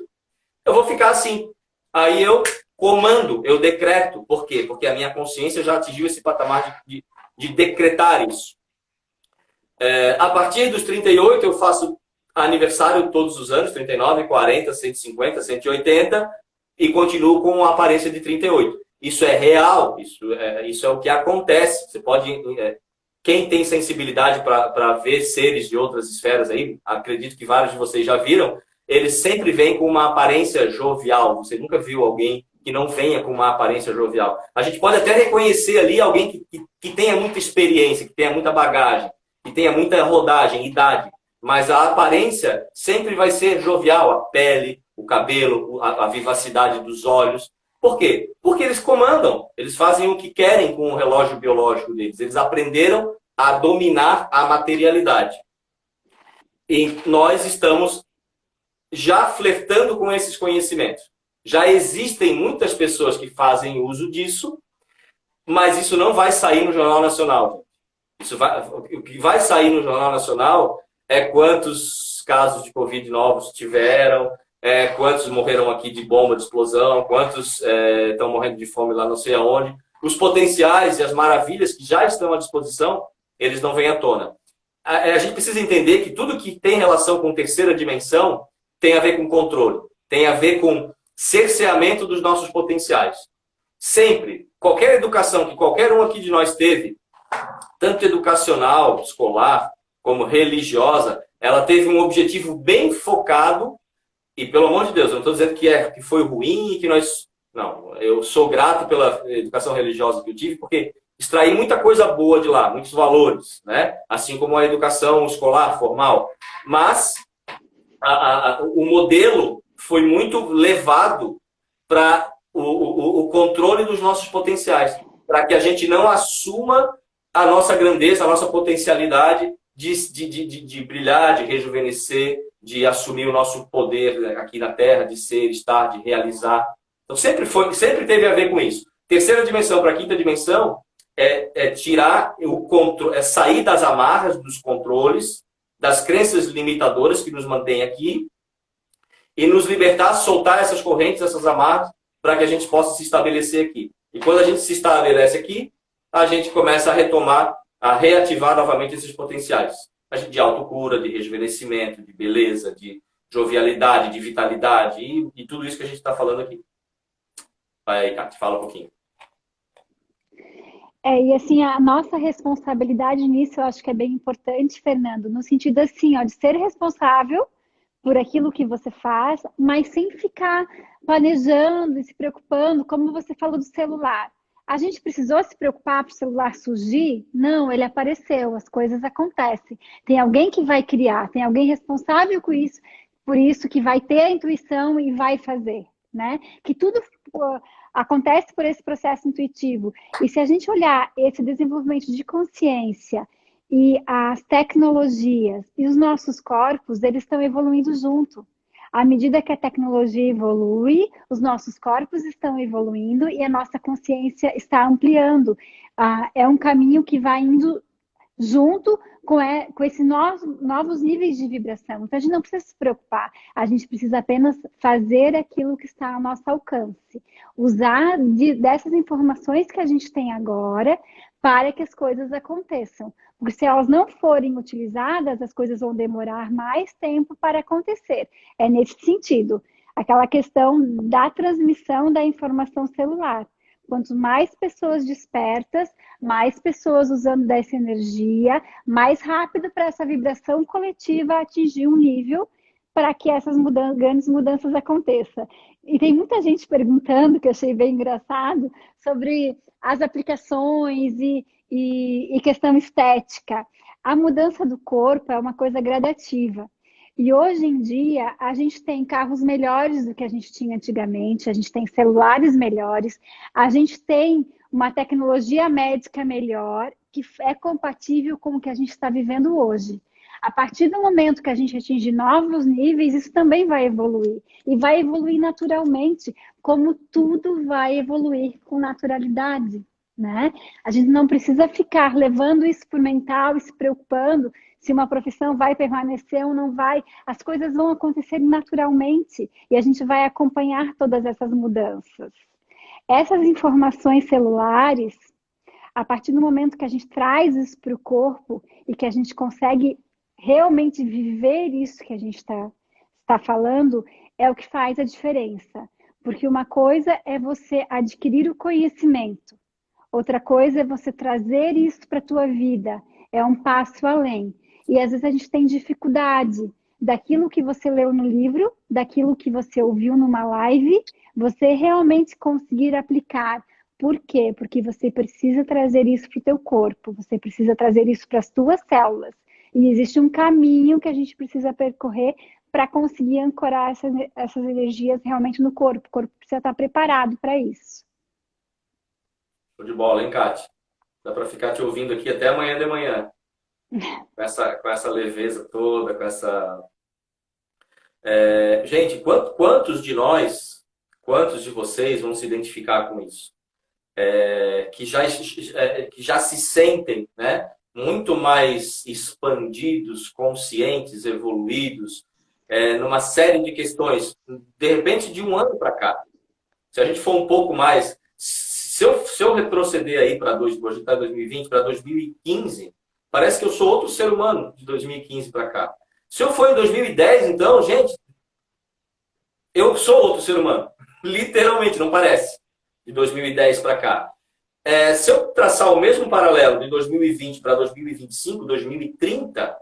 Eu vou ficar assim. Aí eu comando, eu decreto. Por quê? Porque a minha consciência já atingiu esse patamar de decretar isso. A partir dos 38, eu faço aniversário todos os anos, 39, 40, 150, 180, e continuo com a aparência de 38. Isso é real, isso é o que acontece. Você pode... Quem tem sensibilidade para ver seres de outras esferas aí, acredito que vários de vocês já viram, eles sempre vêm com uma aparência jovial. Você nunca viu alguém que não venha com uma aparência jovial. A gente pode até reconhecer ali alguém que tenha muita experiência, que tenha muita bagagem, que tenha muita rodagem, idade, mas a aparência sempre vai ser jovial, a pele, o cabelo, a vivacidade dos olhos. Por quê? Porque eles comandam, eles fazem o que querem com o relógio biológico deles. Eles aprenderam a dominar a materialidade. E nós estamos já flertando com esses conhecimentos. Já existem muitas pessoas que fazem uso disso, mas isso não vai sair no Jornal Nacional. O que vai sair no Jornal Nacional é quantos casos de Covid novos tiveram, quantos morreram aqui de bomba, de explosão, quantos estão morrendo de fome lá não sei aonde. Os potenciais e as maravilhas que já estão à disposição, eles não vêm à tona. A gente precisa entender que tudo que tem relação com terceira dimensão tem a ver com controle, tem a ver com cerceamento dos nossos potenciais. Sempre, qualquer educação que qualquer um aqui de nós teve, tanto educacional, escolar, como religiosa, ela teve um objetivo bem focado, e pelo amor de Deus, eu não estou dizendo que foi ruim e que nós... Não, eu sou grato pela educação religiosa que eu tive, porque extraí muita coisa boa de lá, muitos valores, né? Assim como a educação escolar, formal. Mas o modelo foi muito levado para o controle dos nossos potenciais, para que a gente não assuma a nossa grandeza, a nossa potencialidade de brilhar, de rejuvenescer, de assumir o nosso poder aqui na Terra, de ser, estar, de realizar. Então sempre teve a ver com isso. Terceira dimensão para a quinta dimensão é tirar o controle, é sair das amarras, dos controles, das crenças limitadoras que nos mantêm aqui e nos libertar, soltar essas correntes, essas amarras, para que a gente possa se estabelecer aqui. E quando a gente se estabelece aqui, a gente começa a retomar, a reativar novamente esses potenciais. De autocura, de rejuvenescimento, de beleza, de jovialidade, de vitalidade e tudo isso que a gente está falando aqui. Vai aí, Kate, fala um pouquinho. E assim, a nossa responsabilidade nisso eu acho que é bem importante, Fernando, no sentido assim, ó, de ser responsável por aquilo que você faz, mas sem ficar planejando e se preocupando, como você falou do celular. A gente precisou se preocupar para o celular surgir? Não, ele apareceu, as coisas acontecem. Tem alguém que vai criar, tem alguém responsável por isso que vai ter a intuição e vai fazer, né? Que tudo acontece por esse processo intuitivo. E se a gente olhar esse desenvolvimento de consciência e as tecnologias e os nossos corpos, eles estão evoluindo junto. À medida que a tecnologia evolui, os nossos corpos estão evoluindo e a nossa consciência está ampliando. É um caminho que vai indo junto com esses novos níveis de vibração. Então, a gente não precisa se preocupar. A gente precisa apenas fazer aquilo que está ao nosso alcance. Usar dessas informações que a gente tem agora para que as coisas aconteçam. Porque se elas não forem utilizadas, as coisas vão demorar mais tempo para acontecer. É nesse sentido. Aquela questão da transmissão da informação celular. Quanto mais pessoas despertas, mais pessoas usando dessa energia, mais rápido para essa vibração coletiva atingir um nível para que essas grandes mudanças aconteçam. E tem muita gente perguntando, que eu achei bem engraçado, sobre as aplicações e questão estética. A mudança do corpo é uma coisa gradativa. E hoje em dia, a gente tem carros melhores do que a gente tinha antigamente, a gente tem celulares melhores, a gente tem uma tecnologia médica melhor, que é compatível com o que a gente está vivendo hoje. A partir do momento que a gente atinge novos níveis, isso também vai evoluir. E vai evoluir naturalmente, como tudo vai evoluir com naturalidade, né? A gente não precisa ficar levando isso para o mental e se preocupando se uma profissão vai permanecer ou não vai. As coisas vão acontecer naturalmente e a gente vai acompanhar todas essas mudanças. Essas informações celulares, a partir do momento que a gente traz isso para o corpo e que a gente consegue realmente viver isso que a gente está falando, é o que faz a diferença. Porque uma coisa é você adquirir o conhecimento, outra coisa é você trazer isso para a tua vida, é um passo além. E às vezes a gente tem dificuldade daquilo que você leu no livro, daquilo que você ouviu numa live, você realmente conseguir aplicar Por quê? Porque você precisa trazer isso para o teu corpo, você precisa trazer isso para as tuas células. E existe um caminho que a gente precisa percorrer para conseguir ancorar essas energias realmente no corpo. O corpo precisa estar preparado para isso. Show de bola, hein, Kate? Dá para ficar te ouvindo aqui até amanhã de manhã. Com essa leveza toda, com essa... Gente, quantos de nós, quantos de vocês vão se identificar com isso? Que já se sentem, né, muito mais expandidos, conscientes, evoluídos, numa série de questões, de repente de um ano para cá. Se a gente for um pouco mais, se eu retroceder aí para 2020, para 2015, parece que eu sou outro ser humano de 2015 para cá. Se eu for em 2010, então, gente, eu sou outro ser humano. Literalmente, não parece. De 2010 para cá. Se eu traçar o mesmo paralelo de 2020 para 2025, 2030,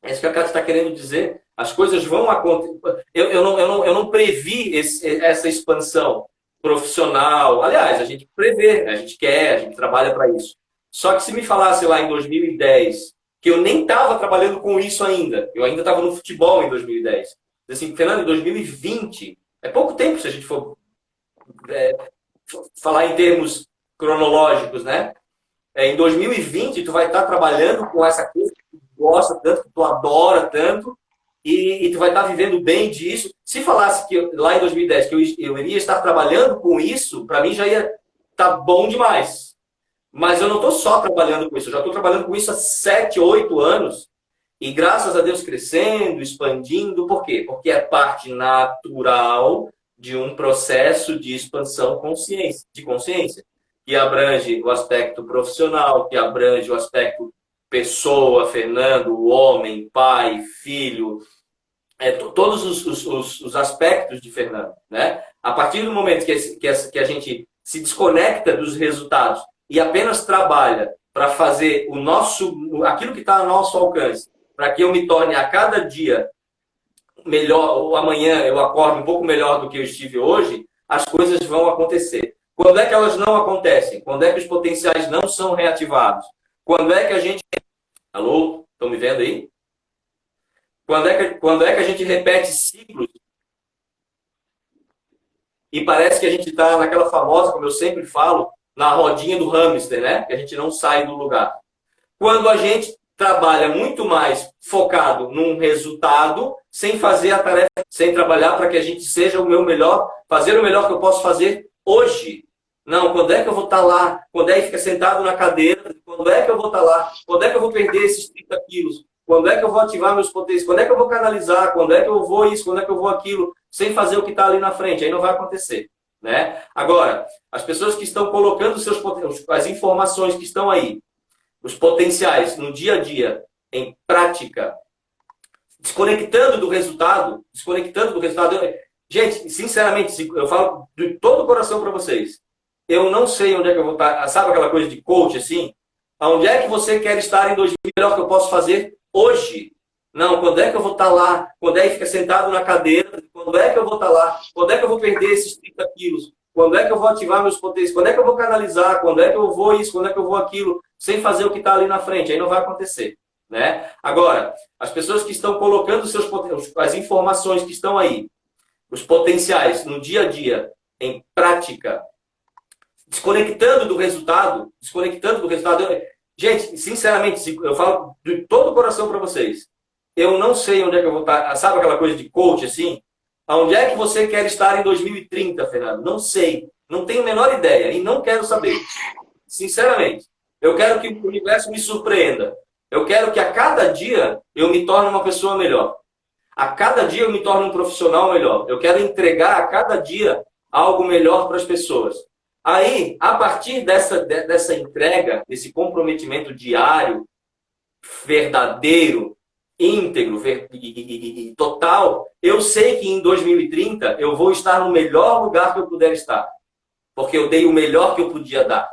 é isso que a Cátia está querendo dizer. As coisas vão acontecer. Eu não previ essa expansão profissional. Aliás, a gente prevê, a gente quer, a gente trabalha para isso. Só que se me falasse lá em 2010 que eu nem estava trabalhando com isso ainda, eu ainda estava no futebol em 2010. Assim, Fernando, em 2020, é pouco tempo se a gente for falar em termos cronológicos, né? Em 2020, tu vai estar trabalhando com essa coisa que tu gosta tanto, que tu adora tanto, e tu vai estar vivendo bem disso. Se falasse que lá em 2010 que eu iria estar trabalhando com isso, para mim já ia estar bom demais. Mas eu não estou só trabalhando com isso, eu já estou trabalhando com isso há 7, 8 anos, e graças a Deus crescendo, expandindo. Por quê? Porque é parte natural de um processo de expansão de consciência, que abrange o aspecto profissional, que abrange o aspecto pessoa, Fernando, o homem, pai, filho, todos os aspectos de Fernando, né? A partir do momento que a gente se desconecta dos resultados e apenas trabalha para fazer aquilo que está ao nosso alcance, para que eu me torne a cada dia melhor, ou amanhã eu acordo um pouco melhor do que eu estive hoje, as coisas vão acontecer. Quando é que elas não acontecem? Quando é que os potenciais não são reativados? Quando é que a gente... Alô? Estão me vendo aí? Quando é que a gente repete ciclos e parece que a gente está naquela famosa, como eu sempre falo, na rodinha do hamster, né? Que a gente não sai do lugar. Quando a gente trabalha muito mais focado num resultado, sem fazer a tarefa, sem trabalhar para que a gente seja o meu melhor, fazer o melhor que eu posso fazer hoje. Não, quando é que eu vou estar lá? Quando é que fica sentado na cadeira? Quando é que eu vou estar lá? Quando é que eu vou perder esses 30 quilos? Quando é que eu vou ativar meus potenciais? Quando é que eu vou canalizar? Quando é que eu vou isso? Quando é que eu vou aquilo? Sem fazer o que está ali na frente. Aí não vai acontecer, né? Agora, as pessoas que estão colocando as informações que estão aí, os potenciais no dia a dia, em prática, desconectando do resultado. Gente, sinceramente, eu falo de todo o coração para vocês. Eu não sei onde é que eu vou estar. Sabe aquela coisa de coach, assim? Onde é que você quer estar em 2000? Melhor que eu posso fazer hoje. Não, quando é que eu vou estar lá? Quando é que fica sentado na cadeira? Quando é que eu vou estar lá? Quando é que eu vou perder esses 30 quilos? Quando é que eu vou ativar meus potenciais? Quando é que eu vou canalizar? Quando é que eu vou isso? Quando é que eu vou aquilo? Sem fazer o que está ali na frente. Aí não vai acontecer, né? Agora, as pessoas que estão colocando as informações que estão aí, os potenciais no dia a dia, em prática, desconectando do resultado. Gente, sinceramente, eu falo de todo o coração para vocês. Eu não sei onde é que eu vou estar. Sabe aquela coisa de coach, assim? Onde é que você quer estar em 2030, Fernando? Não sei. Não tenho a menor ideia e não quero saber. Sinceramente. Eu quero que o universo me surpreenda. Eu quero que a cada dia eu me torne uma pessoa melhor. A cada dia eu me torne um profissional melhor. Eu quero entregar a cada dia algo melhor para as pessoas. Aí, a partir dessa entrega, desse comprometimento diário, verdadeiro, íntegro e total, eu sei que em 2030 eu vou estar no melhor lugar que eu puder estar. Porque eu dei o melhor que eu podia dar.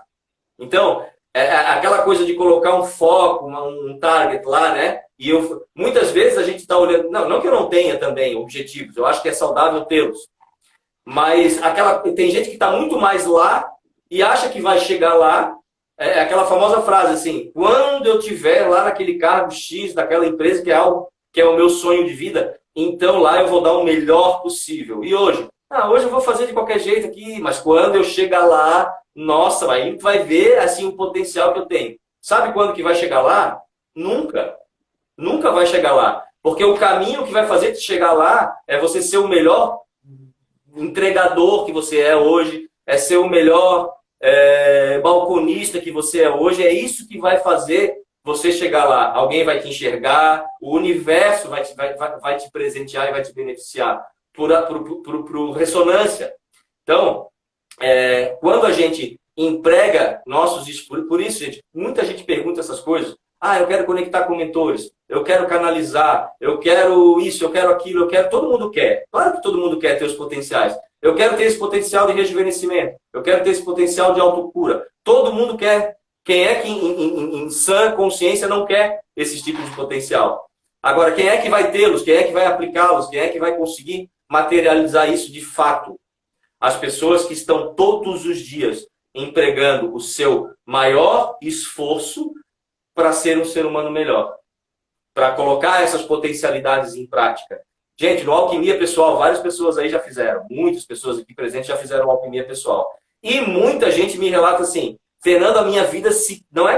Então, aquela coisa de colocar um foco, um target lá, né? E muitas vezes a gente está olhando... Não que eu não tenha também objetivos, eu acho que é saudável tê-los. Mas tem gente que está muito mais lá e acha que vai chegar lá, é aquela famosa frase assim, quando eu tiver lá naquele cargo X daquela empresa que é algo que é o meu sonho de vida, então lá eu vou dar o melhor possível. E hoje? Hoje eu vou fazer de qualquer jeito aqui, mas quando eu chegar lá, nossa, aí vai ver assim o potencial que eu tenho. Sabe quando que vai chegar lá? Nunca. Nunca vai chegar lá. Porque o caminho que vai fazer te chegar lá é você ser o melhor entregador que você é hoje, é ser o melhor balconista que você é hoje. É isso que vai fazer você chegar lá. Alguém vai te enxergar, o universo vai te presentear e vai te beneficiar por ressonância. Então, quando a gente emprega nossos... Por isso, gente, muita gente pergunta essas coisas. Eu quero conectar com mentores, eu quero canalizar, eu quero isso, eu quero aquilo, eu quero... Todo mundo quer. Claro que todo mundo quer ter os potenciais. Eu quero ter esse potencial de rejuvenescimento, eu quero ter esse potencial de autocura. Todo mundo quer. Quem é que em sã consciência não quer esse tipo de potencial? Agora, quem é que vai tê-los? Quem é que vai aplicá-los? Quem é que vai conseguir materializar isso de fato? As pessoas que estão todos os dias empregando o seu maior esforço para ser um ser humano melhor, para colocar essas potencialidades em prática. Gente, no Alquimia Pessoal, várias pessoas aí já fizeram, muitas pessoas aqui presentes já fizeram Alquimia Pessoal. E muita gente me relata assim, Fernando, a minha vida não é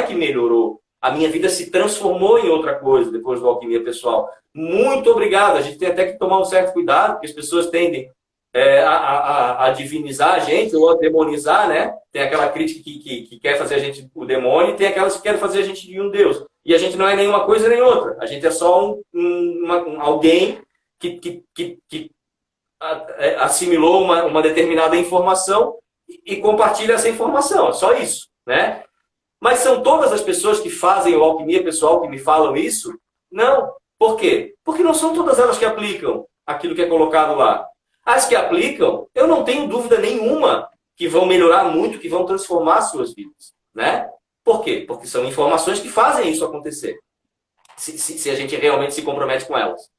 que melhorou, a minha vida se transformou em outra coisa depois do Alquimia Pessoal. Muito obrigado, a gente tem até que tomar um certo cuidado, porque as pessoas tendem a divinizar a gente ou a demonizar, né? Tem aquela crítica que quer fazer a gente o demônio e tem aquelas que querem fazer a gente de um Deus. E a gente não é nenhuma coisa nem outra. A gente é só alguém que assimilou uma determinada informação e compartilha essa informação. É só isso, né? Mas são todas as pessoas que fazem o Alquimia Pessoal que me falam isso? Não. Por quê? Porque não são todas elas que aplicam aquilo que é colocado lá. As que aplicam, eu não tenho dúvida nenhuma que vão melhorar muito, que vão transformar as suas vidas, né? Por quê? Porque são informações que fazem isso acontecer, se a gente realmente se compromete com elas.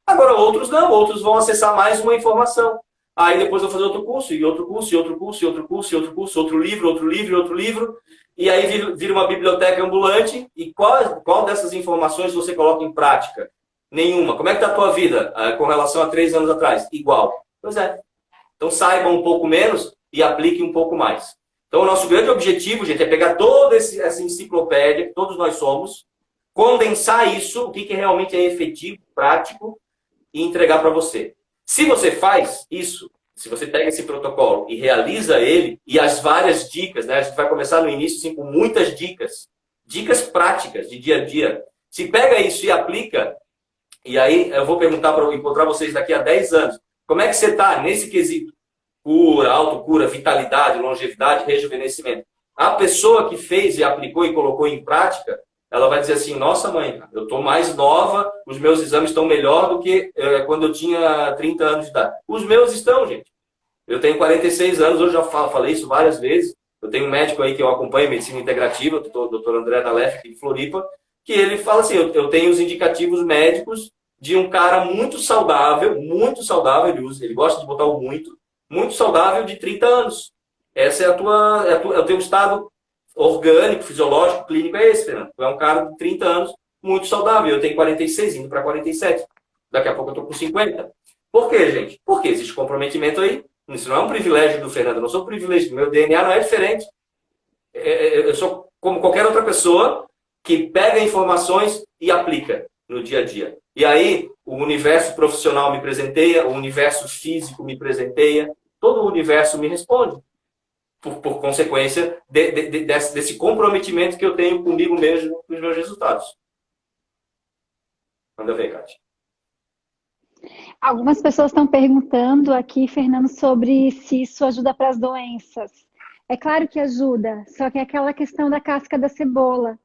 Agora, outros não, outros vão acessar mais uma informação. Aí depois vão fazer outro curso, e outro curso, e outro curso, e outro curso, e outro curso, outro livro, outro livro, outro livro, e aí vira uma biblioteca ambulante, e qual dessas informações você coloca em prática? Nenhuma. Como é que está a tua vida com relação a 3 anos atrás? Igual. Pois é. Então saibam um pouco menos e apliquem um pouco mais. Então o nosso grande objetivo, gente, é pegar toda essa enciclopédia que todos nós somos, condensar isso, o que realmente é efetivo, prático, e entregar para você. Se você faz isso, se você pega esse protocolo e realiza ele, e as várias dicas, né? A gente vai começar no início assim, com muitas dicas. Dicas práticas de dia a dia. Se pega isso e aplica, e aí eu vou perguntar para encontrar vocês daqui a 10 anos. Como é que você está nesse quesito? Cura, autocura, vitalidade, longevidade, rejuvenescimento. A pessoa que fez e aplicou e colocou em prática, ela vai dizer assim, nossa mãe, eu estou mais nova, os meus exames estão melhor do que quando eu tinha 30 anos de idade. Os meus estão, gente. Eu tenho 46 anos, hoje já falei isso várias vezes. Eu tenho um médico aí que eu acompanho, medicina integrativa, o doutor André Dalef, aqui de Floripa, que ele fala assim, eu tenho os indicativos médicos de um cara muito saudável, ele gosta de botar o muito saudável de 30 anos. Essa é o teu estado orgânico, fisiológico, clínico, é esse, Fernando. Tu é um cara de 30 anos, muito saudável. Eu tenho 46, indo para 47. Daqui a pouco eu estou com 50. Por quê, gente? Porque existe comprometimento aí. Isso não é um privilégio do Fernando, eu não sou um privilégio. Meu DNA não é diferente. Eu sou como qualquer outra pessoa que pega informações e aplica no dia a dia. E aí, o universo profissional me presenteia, o universo físico me presenteia, todo o universo me responde. Por consequência desse comprometimento que eu tenho comigo mesmo nos meus resultados. Manda ver, Kátia. Algumas pessoas estão perguntando aqui, Fernando, sobre se isso ajuda para as doenças. É claro que ajuda, só que é aquela questão da casca da cebola.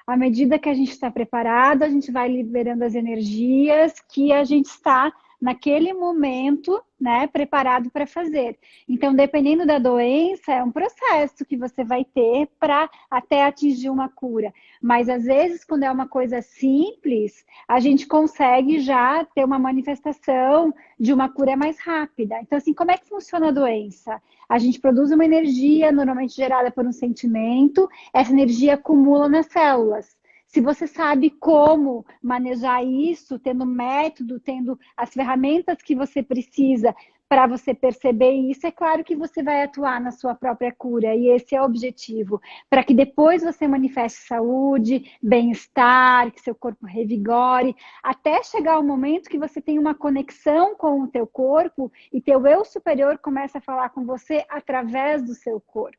À medida que a gente está preparado, a gente vai liberando as energias que a gente está naquele momento, né, preparado para fazer. Então, dependendo da doença, é um processo que você vai ter para até atingir uma cura. Mas, às vezes, quando é uma coisa simples, a gente consegue já ter uma manifestação de uma cura mais rápida. Então, assim, como é que funciona a doença? A gente produz uma energia, normalmente gerada por um sentimento, essa energia acumula nas células. Se você sabe como manejar isso, tendo método, tendo as ferramentas que você precisa para você perceber isso, é claro que você vai atuar na sua própria cura, e esse é o objetivo, para que depois você manifeste saúde, bem-estar, que seu corpo revigore, até chegar o momento que você tem uma conexão com o teu corpo e teu eu superior começa a falar com você através do seu corpo,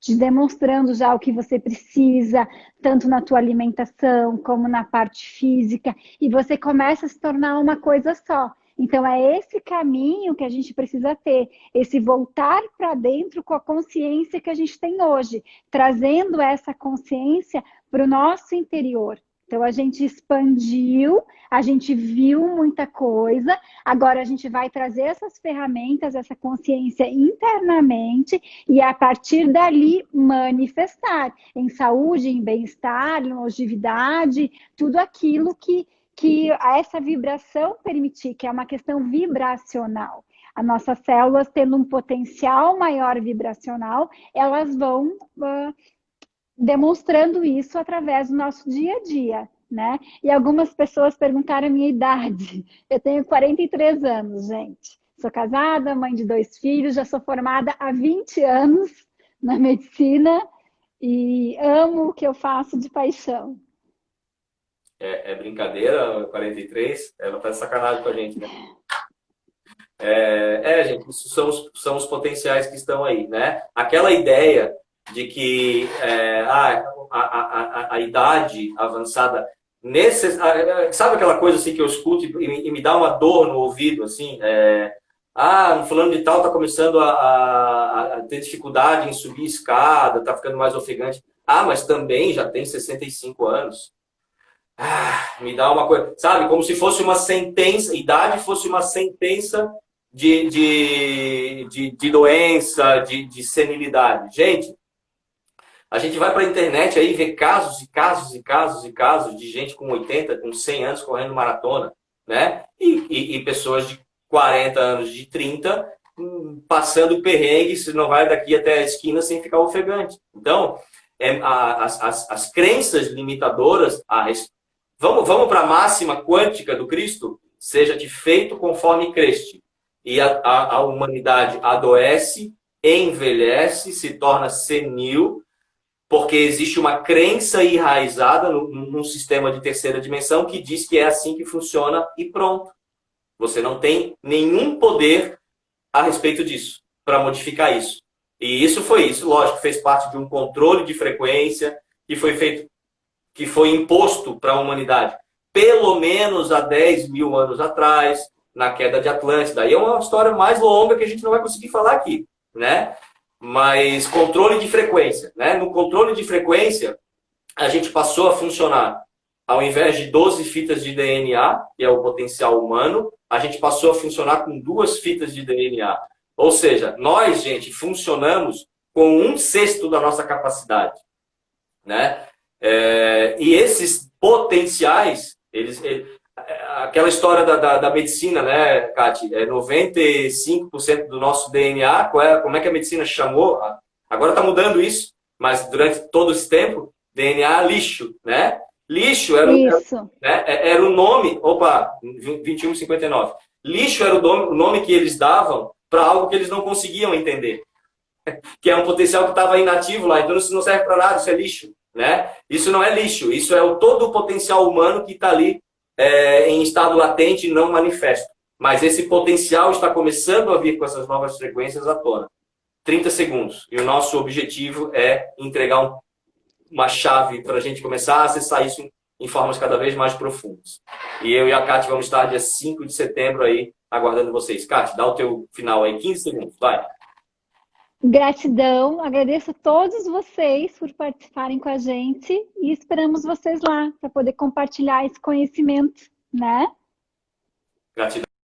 te demonstrando já o que você precisa, tanto na tua alimentação como na parte física, e você começa a se tornar uma coisa só. Então é esse caminho que a gente precisa ter, esse voltar para dentro com a consciência que a gente tem hoje, trazendo essa consciência para o nosso interior. Então a gente expandiu, a gente viu muita coisa, agora a gente vai trazer essas ferramentas, essa consciência internamente e a partir dali manifestar em saúde, em bem-estar, em longevidade, tudo aquilo que essa vibração permitir, que é uma questão vibracional. As nossas células tendo um potencial maior vibracional, elas vão demonstrando isso através do nosso dia a dia, né? E algumas pessoas perguntaram a minha idade. Eu tenho 43 anos, gente. Sou casada, mãe de 2 filhos, já sou formada há 20 anos na medicina e amo o que eu faço de paixão. É brincadeira, 43, ela tá de sacanagem com a gente, né? Gente, isso são os potenciais que estão aí, né? Aquela ideia de que a idade avançada, sabe aquela coisa assim que eu escuto e me dá uma dor no ouvido, assim? Fulano de tal tá começando a ter dificuldade em subir escada, tá ficando mais ofegante. Mas também já tem 65 anos. Me dá uma coisa, sabe? Como se fosse uma sentença, idade fosse uma sentença de doença, de senilidade. Gente, a gente vai para a internet aí ver casos e casos e casos e casos de gente com 80, com 100 anos correndo maratona, né? E pessoas de 40 anos, de 30, passando perrengue, se não vai daqui até a esquina sem ficar ofegante. Então, as crenças limitadoras, vamos para a máxima quântica do Cristo? Seja-te feito conforme creste. E a humanidade adoece, envelhece, se torna senil, porque existe uma crença enraizada num sistema de terceira dimensão que diz que é assim que funciona e pronto. Você não tem nenhum poder a respeito disso, para modificar isso. E isso, lógico, fez parte de um controle de frequência que foi imposto para a humanidade, pelo menos há 10 mil anos atrás, na queda de Atlântida. Aí é uma história mais longa que a gente não vai conseguir falar aqui, né? Mas controle de frequência, né? No controle de frequência, a gente passou a funcionar, ao invés de 12 fitas de DNA, que é o potencial humano, a gente passou a funcionar com 2 fitas de DNA. Ou seja, nós, gente, funcionamos com 1/6 da nossa capacidade, né? E esses potenciais, aquela história da medicina, né, Kati? 95% do nosso DNA, como é que a medicina chamou? Agora está mudando isso, mas durante todo esse tempo, DNA lixo, né? Lixo era o nome, 2159. Lixo era o nome que eles davam para algo que eles não conseguiam entender, que é um potencial que estava inativo lá, então isso não serve para nada, isso é lixo, né? Isso não é lixo, isso é todo o potencial humano que está ali em estado latente e não manifesto. Mas esse potencial está começando a vir com essas novas frequências à tona. 30 segundos. E o nosso objetivo é entregar uma chave para a gente começar a acessar isso em formas cada vez mais profundas. E eu e a Kati vamos estar dia 5 de setembro aí, aguardando vocês. Kati, dá o teu final aí, 15 segundos, vai. Gratidão, agradeço a todos vocês por participarem com a gente e esperamos vocês lá para poder compartilhar esse conhecimento, né? Gratidão.